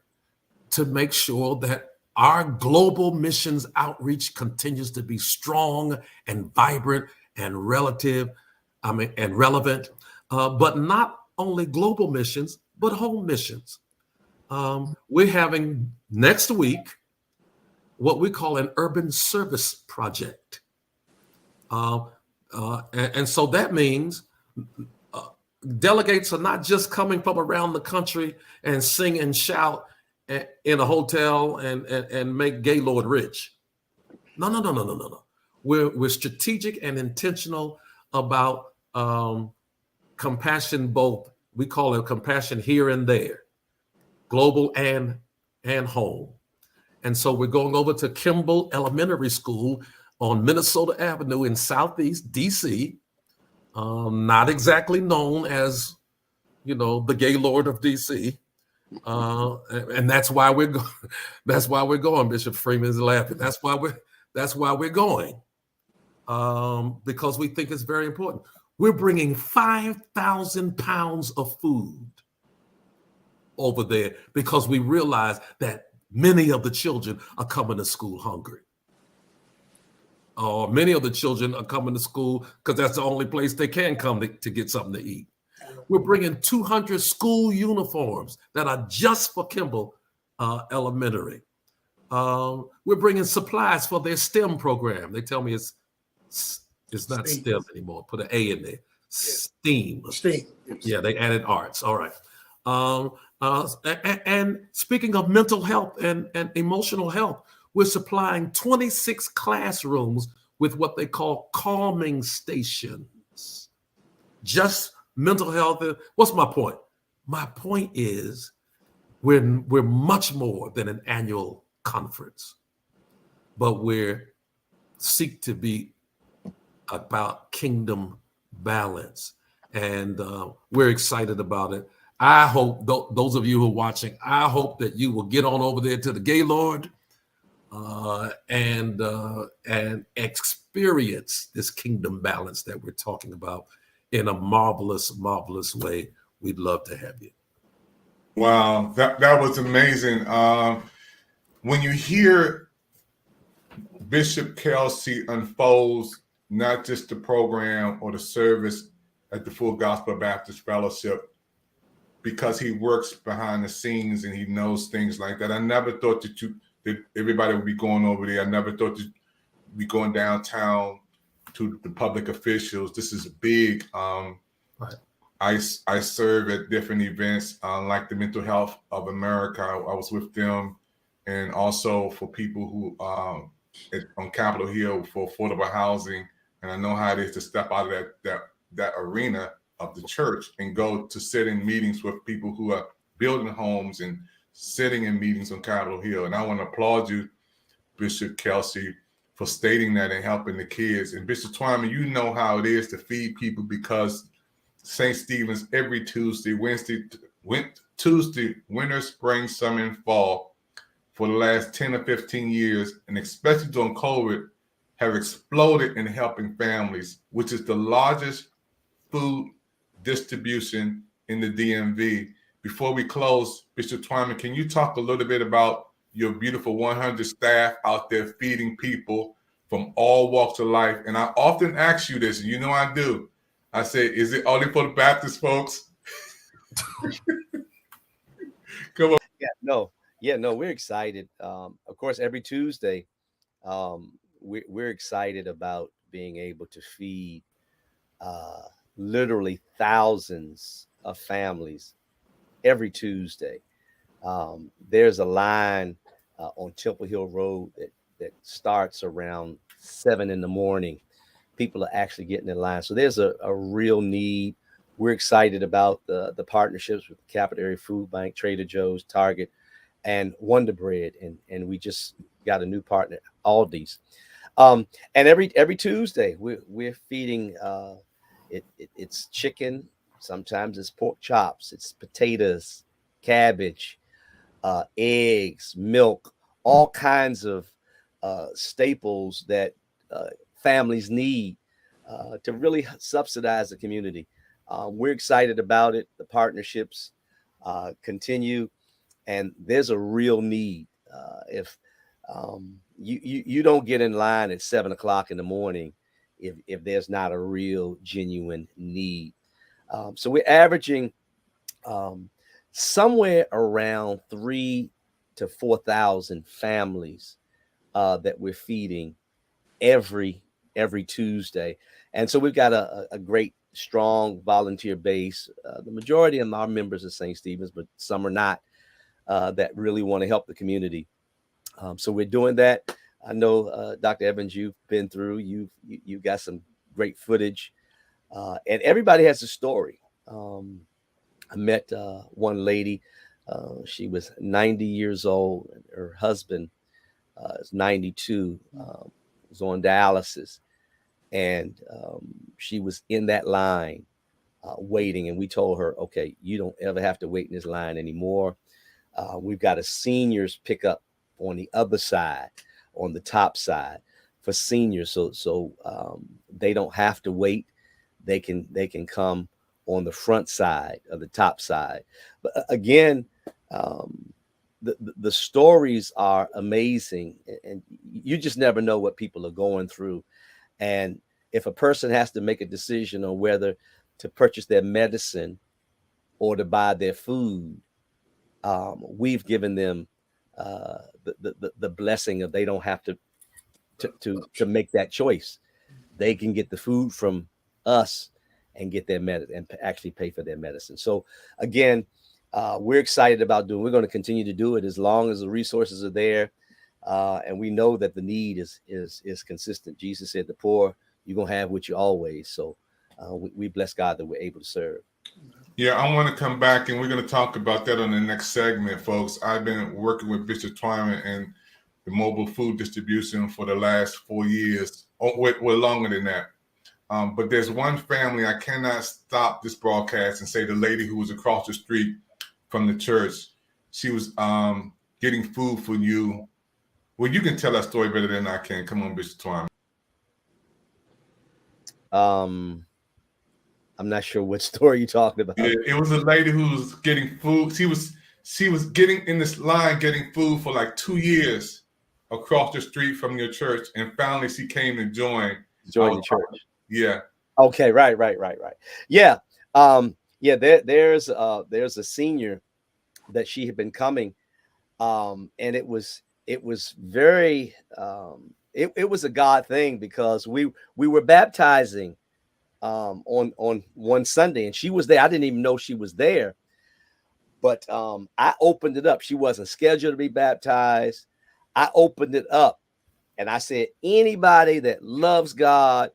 to make sure that our global missions outreach continues to be strong and vibrant and relevant, but not only global missions, but home missions. We're having next week what we call an urban service project. And so that means delegates are not just coming from around the country and sing and shout in a hotel and make Gaylord rich. No. We're strategic and intentional about compassion, both, we call it compassion here and there, global and home. And so we're going over to Kimball Elementary School on Minnesota Avenue in Southeast DC, not exactly known as, the Gaylord of DC. And that's why we're going. That's why we're going. Bishop Freeman's laughing. That's why we're going, because we think it's very important. We're bringing 5,000 pounds of food over there because we realize that many of the children are coming to school hungry. Many of the children are coming to school because that's the only place they can come to get something to eat. We're bringing 200 school uniforms that are just for Kimball Elementary. We're bringing supplies for their STEM program. They tell me it's not STEM anymore. Put an A in there. STEAM. STEAM. Yeah, they added arts. All right. And speaking of mental health and emotional health, we're supplying 26 classrooms with what they call calming stations. Just mental health. What's my point? My point is we're much more than an annual conference, but we're seek to be about kingdom balance. And we're excited about it. I hope those of you who are watching, I hope that you will get on over there to the Gaylord and experience this kingdom balance that we're talking about in a marvelous, marvelous way. We'd love to have you. Wow, that was amazing. When you hear Bishop Kelsey unfolds not just the program or the service at the Full Gospel Baptist Fellowship, because he works behind the scenes and he knows things like that. I never thought that everybody would be going over there. I never thought you'd be going downtown to the public officials. This is big. Right. I serve at different events like the Mental Health of America. I was with them, and also for people who on Capitol Hill for affordable housing. And I know how it is to step out of that arena of the church and go to sit in meetings with people who are building homes and sitting in meetings on Capitol Hill. And I want to applaud you, Bishop Kelsey, for stating that and helping the kids. And Bishop Twyman, you know how it is to feed people, because St. Stephen's every Tuesday, Tuesday, winter, spring, summer, and fall for the last 10 or 15 years, and especially during COVID, have exploded in helping families, which is the largest food distribution in the DMV. Before we close, Bishop Twyman, can you talk a little bit about your beautiful 100 staff out there feeding people from all walks of life? And I often ask you this, and you know I do. I say, is it only for the Baptist folks? Come on. No, we're excited. Of course, every Tuesday, we're excited about being able to feed literally thousands of families every Tuesday. There's a line on Temple Hill Road that starts around 7 a.m. People are actually getting in line. So there's a real need. We're excited about the partnerships with the Capital Area Food Bank, Trader Joe's, Target, and Wonder Bread. And we just got a new partner, Aldi's. And every Tuesday, we're feeding it's chicken. Sometimes it's pork chops. It's potatoes, cabbage, eggs, milk, all kinds of staples that families need to really subsidize the community. We're excited about it. The partnerships continue, and there's a real need. If you don't get in line at 7 o'clock in the morning if there's not a real genuine need. So we're averaging somewhere around 3,000 to 4,000 families that we're feeding every Tuesday. And so we've got a great, strong volunteer base. The majority of our members are St. Stephen's, but some are not, that really want to help the community. So we're doing that. I know, Dr. Evans, you've been through, you got some great footage, and everybody has a story. I met one lady. She was 90 years old. And her husband is 92. Was on dialysis, and she was in that line waiting. And we told her, okay, you don't ever have to wait in this line anymore. We've got a seniors pickup on the other side, on the top side for seniors. So they don't have to wait. They can come on the front side of the top side. But again, the stories are amazing, and you just never know what people are going through. And if a person has to make a decision on whether to purchase their medicine or to buy their food, we've given them the blessing of they don't have to make that choice. They can get the food from us and get their medicine and actually pay for their medicine. So again, we're excited about doing. We're going to continue to do it as long as the resources are there, and we know that the need is consistent. Jesus said, "The poor you're gonna have with you always." So we bless God that we're able to serve. Yeah, I want to come back and we're going to talk about that on the next segment, folks. I've been working with Bishop Twyman and the mobile food distribution for the last 4 years, or longer than that. But there's one family I cannot stop this broadcast and say the lady who was across the street from the church, she was getting food for you. Well, you can tell that story better than I can. Come on, Bishop Twyman. I'm not sure what story you're talking about. Yeah, it was a lady who was getting food. She was getting in this line getting food for like 2 years across the street from your church, and finally she came to join the church. Yeah. Okay. Right. Yeah. There's a senior that she had been coming, and it was very it was a God thing, because we were baptizing on one Sunday, and she was there. I didn't even know she was there, but I opened it up. She wasn't scheduled to be baptized. I opened it up and I said, anybody that loves God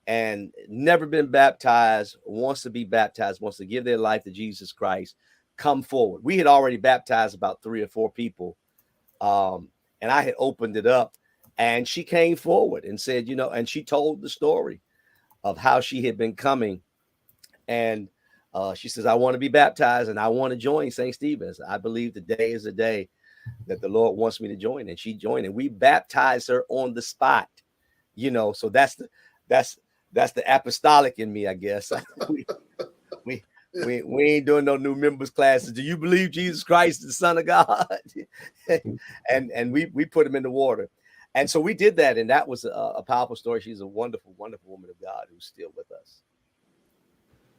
and never been baptized, wants to be baptized, wants to give their life to Jesus Christ, come forward. We had already baptized about 3 or 4 people, and I had opened it up, and she came forward and said, and she told the story of how she had been coming. And she says, I want to be baptized and I want to join St. Stephen's. I believe today is the day that the Lord wants me to join. And she joined, and we baptized her on the spot, so that's the apostolic in me, I guess. we ain't doing no new members classes. Do you believe Jesus Christ is the Son of God? and we put him in the water. And so we did that, and that was a powerful story. She's a wonderful, wonderful woman of God who's still with us.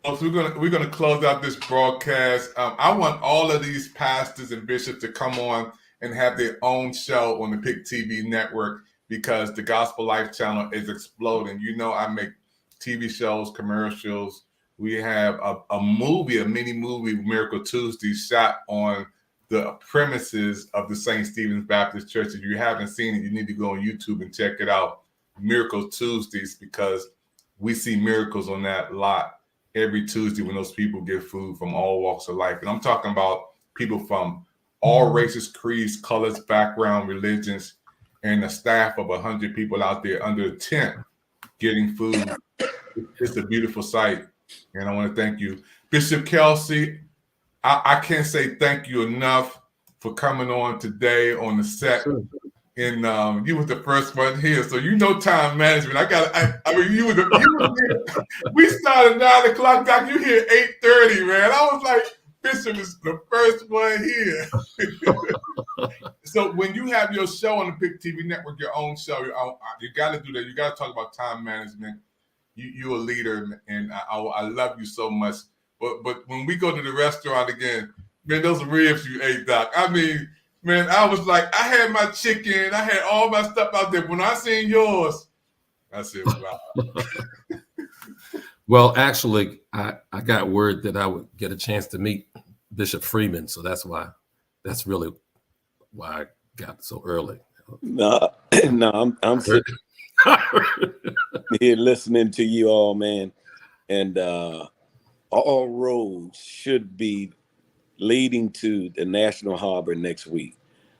So we're gonna close out this broadcast. I want all of these pastors and bishops to come on and have their own show on the PIC TV network, because the Gospel Life channel is exploding. I make TV shows, commercials. We have a mini movie, Miracle Tuesday, shot on the premises of the St. Stephen's Baptist Church. If you haven't seen it, you need to go on YouTube and check it out, Miracle Tuesdays, because we see miracles on that lot every Tuesday when those people get food from all walks of life. And I'm talking about people from all races, creeds, colors, background, religions, and a staff of 100 people out there under a tent getting food. It's a beautiful sight. And I want to thank you, Bishop Kelsey. I can't say thank you enough for coming on today on the set. Sure. And you was the first one here, so time management. You were we started 9 o'clock, Doc. You here 8:30, man. I was like, Bishop is the first one here. So when you have your show on the PIC TV network, your own show, you got to do that. You got to talk about time management. You're a leader, and I love you so much. But when we go to the restaurant again, man, those ribs you ate, Doc. I mean, man, I was like, I had my chicken, I had all my stuff out there. When I seen yours, I said, wow. Well, actually, I got word that I would get a chance to meet Bishop Freeman, so that's really why I got so early. No, no, I'm sitting here listening to you all, man, and all roads should be leading to the National Harbor next week.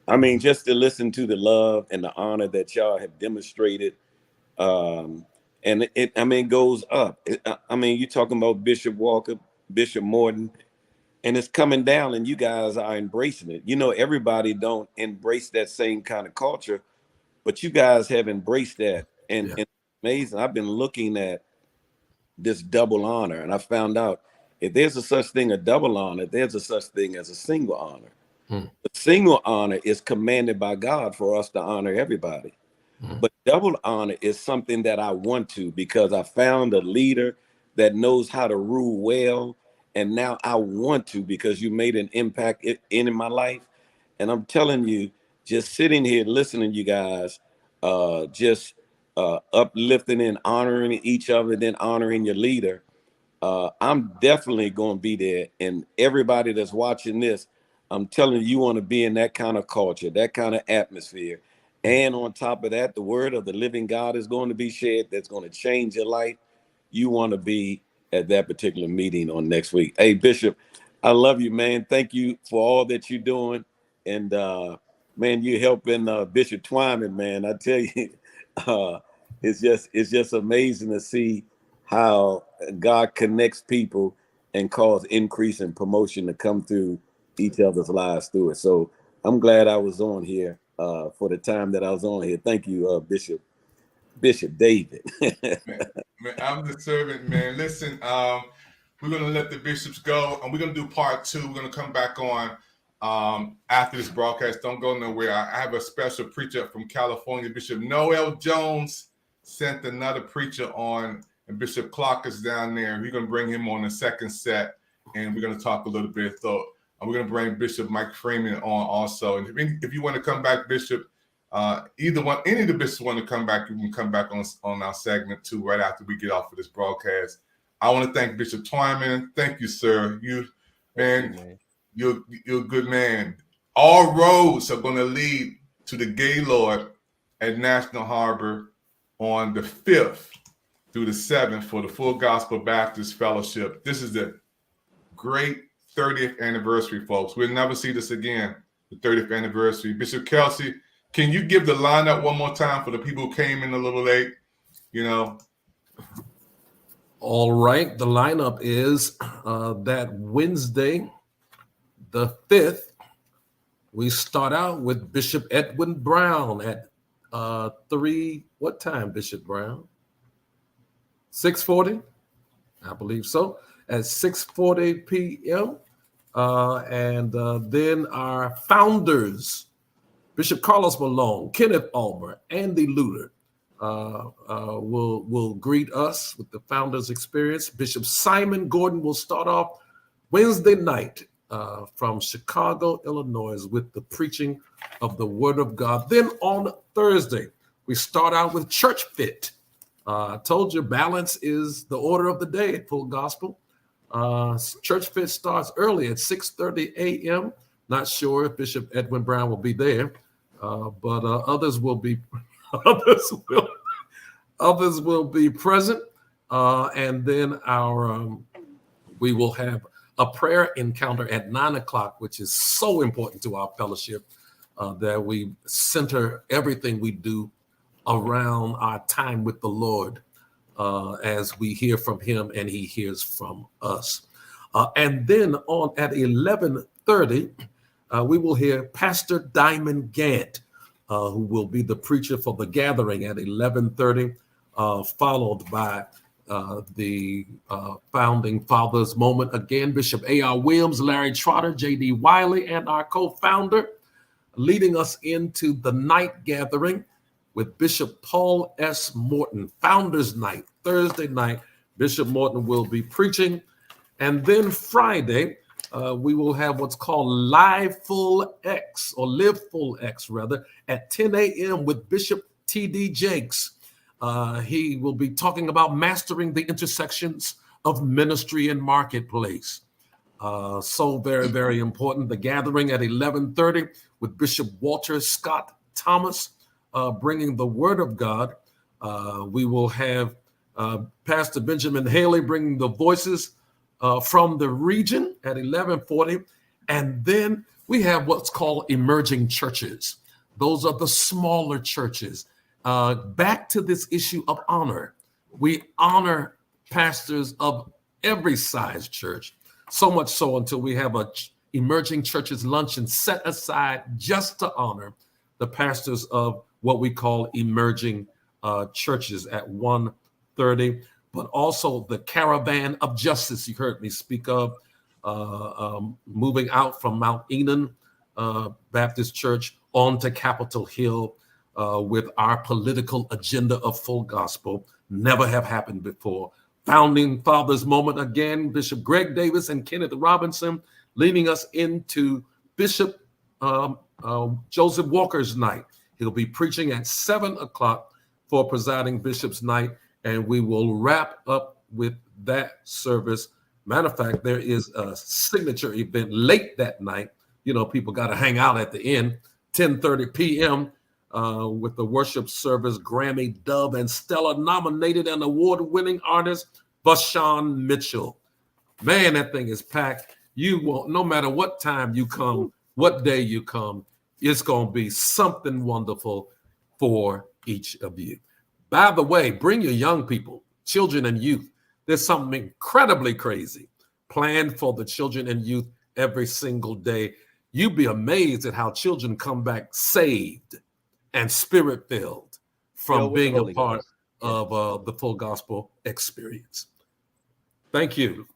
I mean, just to listen to the love and the honor that y'all have demonstrated, and I mean, goes up. I mean, you're talking about Bishop Walker, Bishop Morton, and it's coming down, and you guys are embracing it. You know, everybody don't embrace that same kind of culture, but you guys have embraced that, and it's amazing. I've been looking at this double honor, and I found out if there's a such thing a double honor, there's a such thing as a single honor. The single honor is commanded by God for us to honor everybody. But double honor is something that I want to, because I found a leader that knows how to rule well. And now I want to, because you made an impact in my life. And I'm telling you, just sitting here listening to you guys, just uplifting and honoring each other, then honoring your leader. I'm definitely going to be there. And everybody that's watching this, I'm telling you, you want to be in that kind of culture, that kind of atmosphere. And on top of that, the word of the living God is going to be shared that's going to change your life. You want to be at that particular meeting on next week. Hey, Bishop, I love you, man. Thank you for all that you're doing. And man, you're helping Bishop Twyman, man. I tell you, it's just amazing to see how God connects people and cause increase and promotion to come through each other's lives through it. So I'm glad I was on here for the time that I was on here. Thank you, Bishop David. Man, I'm the servant, man. Listen, we're going to let the bishops go, and we're going to do part 2. We're going to come back on after this broadcast. Don't go nowhere. I have a special preacher from California, Bishop Noel Jones, sent another preacher on, and Bishop Clark is down there. We're going to bring him on the second set, and we're going to talk a little bit. So we're going to bring Bishop Mike Freeman on also. And if you want to come back, Bishop, any of the bishops want to come back, you can come back on our segment 2 right after we get off of this broadcast. I want to thank Bishop Twyman. Thank you, sir. You're a good man. All roads are going to lead to the Gaylord at National Harbor on the 5th through the 7th for the Full Gospel Baptist Fellowship. This is the great 30th anniversary, folks. We'll never see this again, the 30th anniversary. Bishop Kelsey, can you give the lineup one more time for the people who came in a little late? All right. The lineup is that Wednesday, the 5th, we start out with Bishop Edwin Brown at 3. What time, Bishop Brown? 6:40? I believe so. At 6:40 p.m. And then our founders, Bishop Carlos Malone, Kenneth Alber, Andy Luter, will greet us with the founders experience. Bishop Simon Gordon will start off Wednesday night from Chicago, Illinois, with the preaching of the Word of God. Then on Thursday, we start out with Church Fit. I told you balance is the order of the day at Full Gospel. Church Fit starts early at 6:30 a.m. Not sure if Bishop Edwin Brown will be there, but others will be others will be present. And then we will have a prayer encounter at 9 o'clock, which is so important to our fellowship that we center everything we do around our time with the Lord as we hear from him and he hears from us. And then on at 11:30, we will hear Pastor Diamond Gant, who will be the preacher for the gathering at 11:30, followed by the Founding Fathers moment. Again, Bishop A.R. Williams, Larry Trotter, J.D. Wiley, and our co-founder, leading us into the night gathering with Bishop Paul S. Morton. Founders Night, Thursday night, Bishop Morton will be preaching. And then Friday, we will have what's called Live Full X, or Live Full X rather, at 10 a.m. with Bishop T.D. Jakes. He will be talking about mastering the intersections of ministry and marketplace. So very, very important. The gathering at 11:30 with Bishop Walter Scott Thomas, bringing the Word of God. We will have Pastor Benjamin Haley bringing the voices from the region at 11:40. And then we have what's called emerging churches. Those are the smaller churches. Back to this issue of honor. We honor pastors of every size church, so much so until we have a emerging churches luncheon set aside just to honor the pastors of what we call emerging churches at 1:30, but also the Caravan of Justice you heard me speak of, moving out from Mount Enon Baptist Church on to Capitol Hill with our political agenda of full gospel. Never have happened before. Founding Fathers moment again, Bishop Greg Davis and Kenneth Robinson leading us into Bishop Joseph Walker's night. He'll be preaching at 7 o'clock for presiding bishop's night, and we will wrap up with that service. Matter of fact, there is a signature event late that night. You know, people got to hang out at the end, 10:30 p.m. With the worship service, Grammy, Dove, and Stella nominated and award-winning artist Vashawn Mitchell. Man, that thing is packed. You won't, no matter what time you come, what day you come, it's going to be something wonderful for each of you. By the way, bring your young people, children and youth. There's something incredibly crazy planned for the children and youth every single day. You'd be amazed at how children come back saved and spirit-filled from being a part of the full gospel experience. Thank you.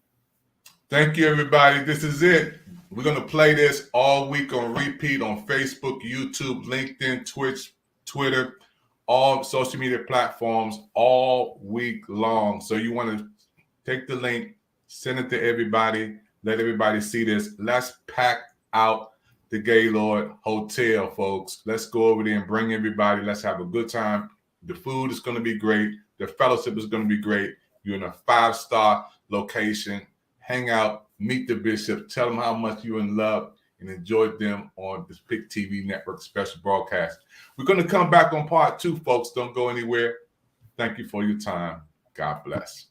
Thank you, everybody. This is it. We're going to play this all week on repeat on Facebook, YouTube, LinkedIn, Twitch, Twitter, all social media platforms all week long. So you want to take the link, send it to everybody, let everybody see this. Let's pack out the Gaylord Hotel, folks. Let's go over there and bring everybody. Let's have a good time. The food is going to be great. The fellowship is going to be great. You're in a 5-star location. Hang out, meet the bishop, tell them how much you're in love, and enjoy them on this PIC TV network special broadcast. We're going to come back on part 2, folks. Don't go anywhere. Thank you for your time. God bless.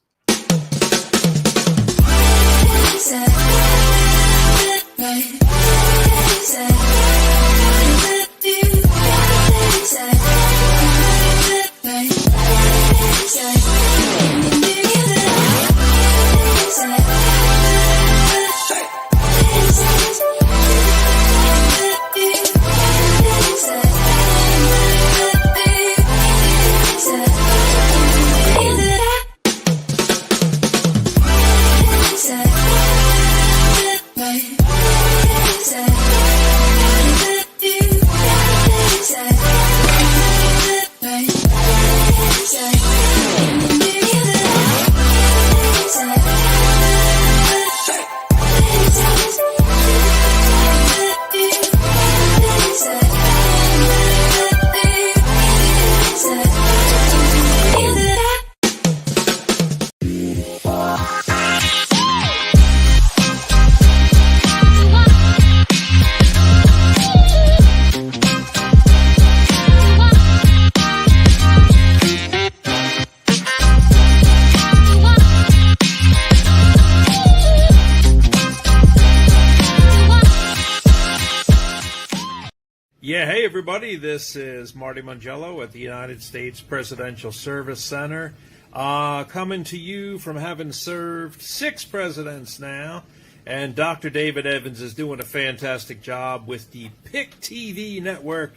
Hey everybody, this is Marty Mangello at the United States Presidential Service Center, coming to you from having served 6 presidents now, and Dr. David Evans is doing a fantastic job with the PIC TV network.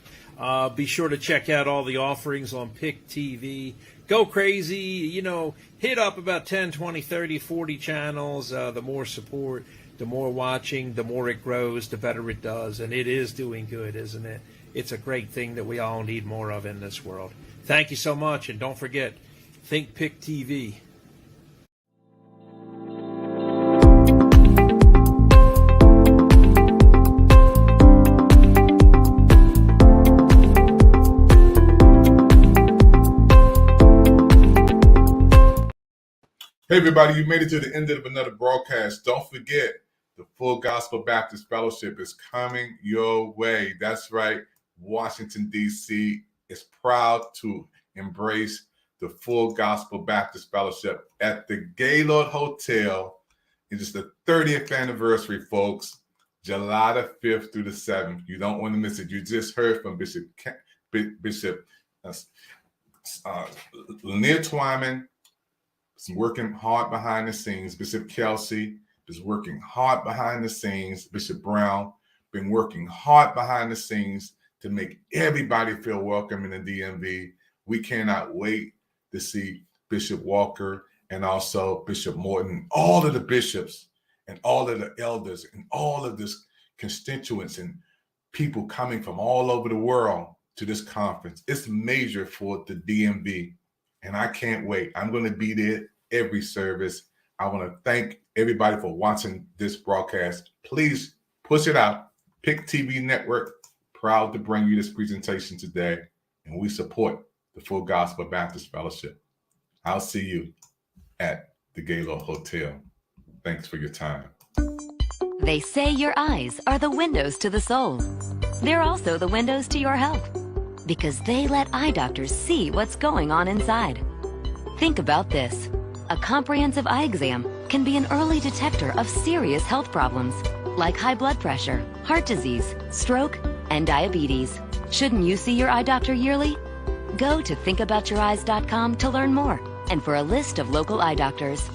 Be sure to check out all the offerings on PIC TV. Go crazy, you know, hit up about 10, 20, 30, 40 channels. The more support, the more watching, the more it grows, the better it does, and it is doing good, isn't it? It's a great thing that we all need more of in this world. Thank you so much, and don't forget, think PIC TV. Hey, everybody, you made it to the end of another broadcast. Don't forget, the Full Gospel Baptist Fellowship is coming your way. That's right. Washington, D.C. is proud to embrace the Full Gospel Baptist Fellowship at the Gaylord Hotel. It is the 30th anniversary, folks. July the 5th through the 7th. You don't want to miss it. You just heard from Bishop Lanier Twyman. He's working hard behind the scenes. Bishop Kelsey is working hard behind the scenes. Bishop Brown been working hard behind the scenes to make everybody feel welcome in the DMV. We cannot wait to see Bishop Walker and also Bishop Morton, all of the bishops and all of the elders and all of this constituents and people coming from all over the world to this conference. It's major for the DMV, and I can't wait. I'm going to be there every service. I want to thank everybody for watching this broadcast. Please push it out. Pick TV Network, proud to bring you this presentation today, and we support the Full Gospel Baptist Fellowship. I'll see you at the Gaylord Hotel. Thanks for your time. They say your eyes are the windows to the soul. They're also the windows to your health because they let eye doctors see what's going on inside. Think about this. A comprehensive eye exam can be an early detector of serious health problems like high blood pressure, heart disease, stroke, and diabetes. Shouldn't you see your eye doctor yearly? Go to thinkaboutyoureyes.com to learn more and for a list of local eye doctors.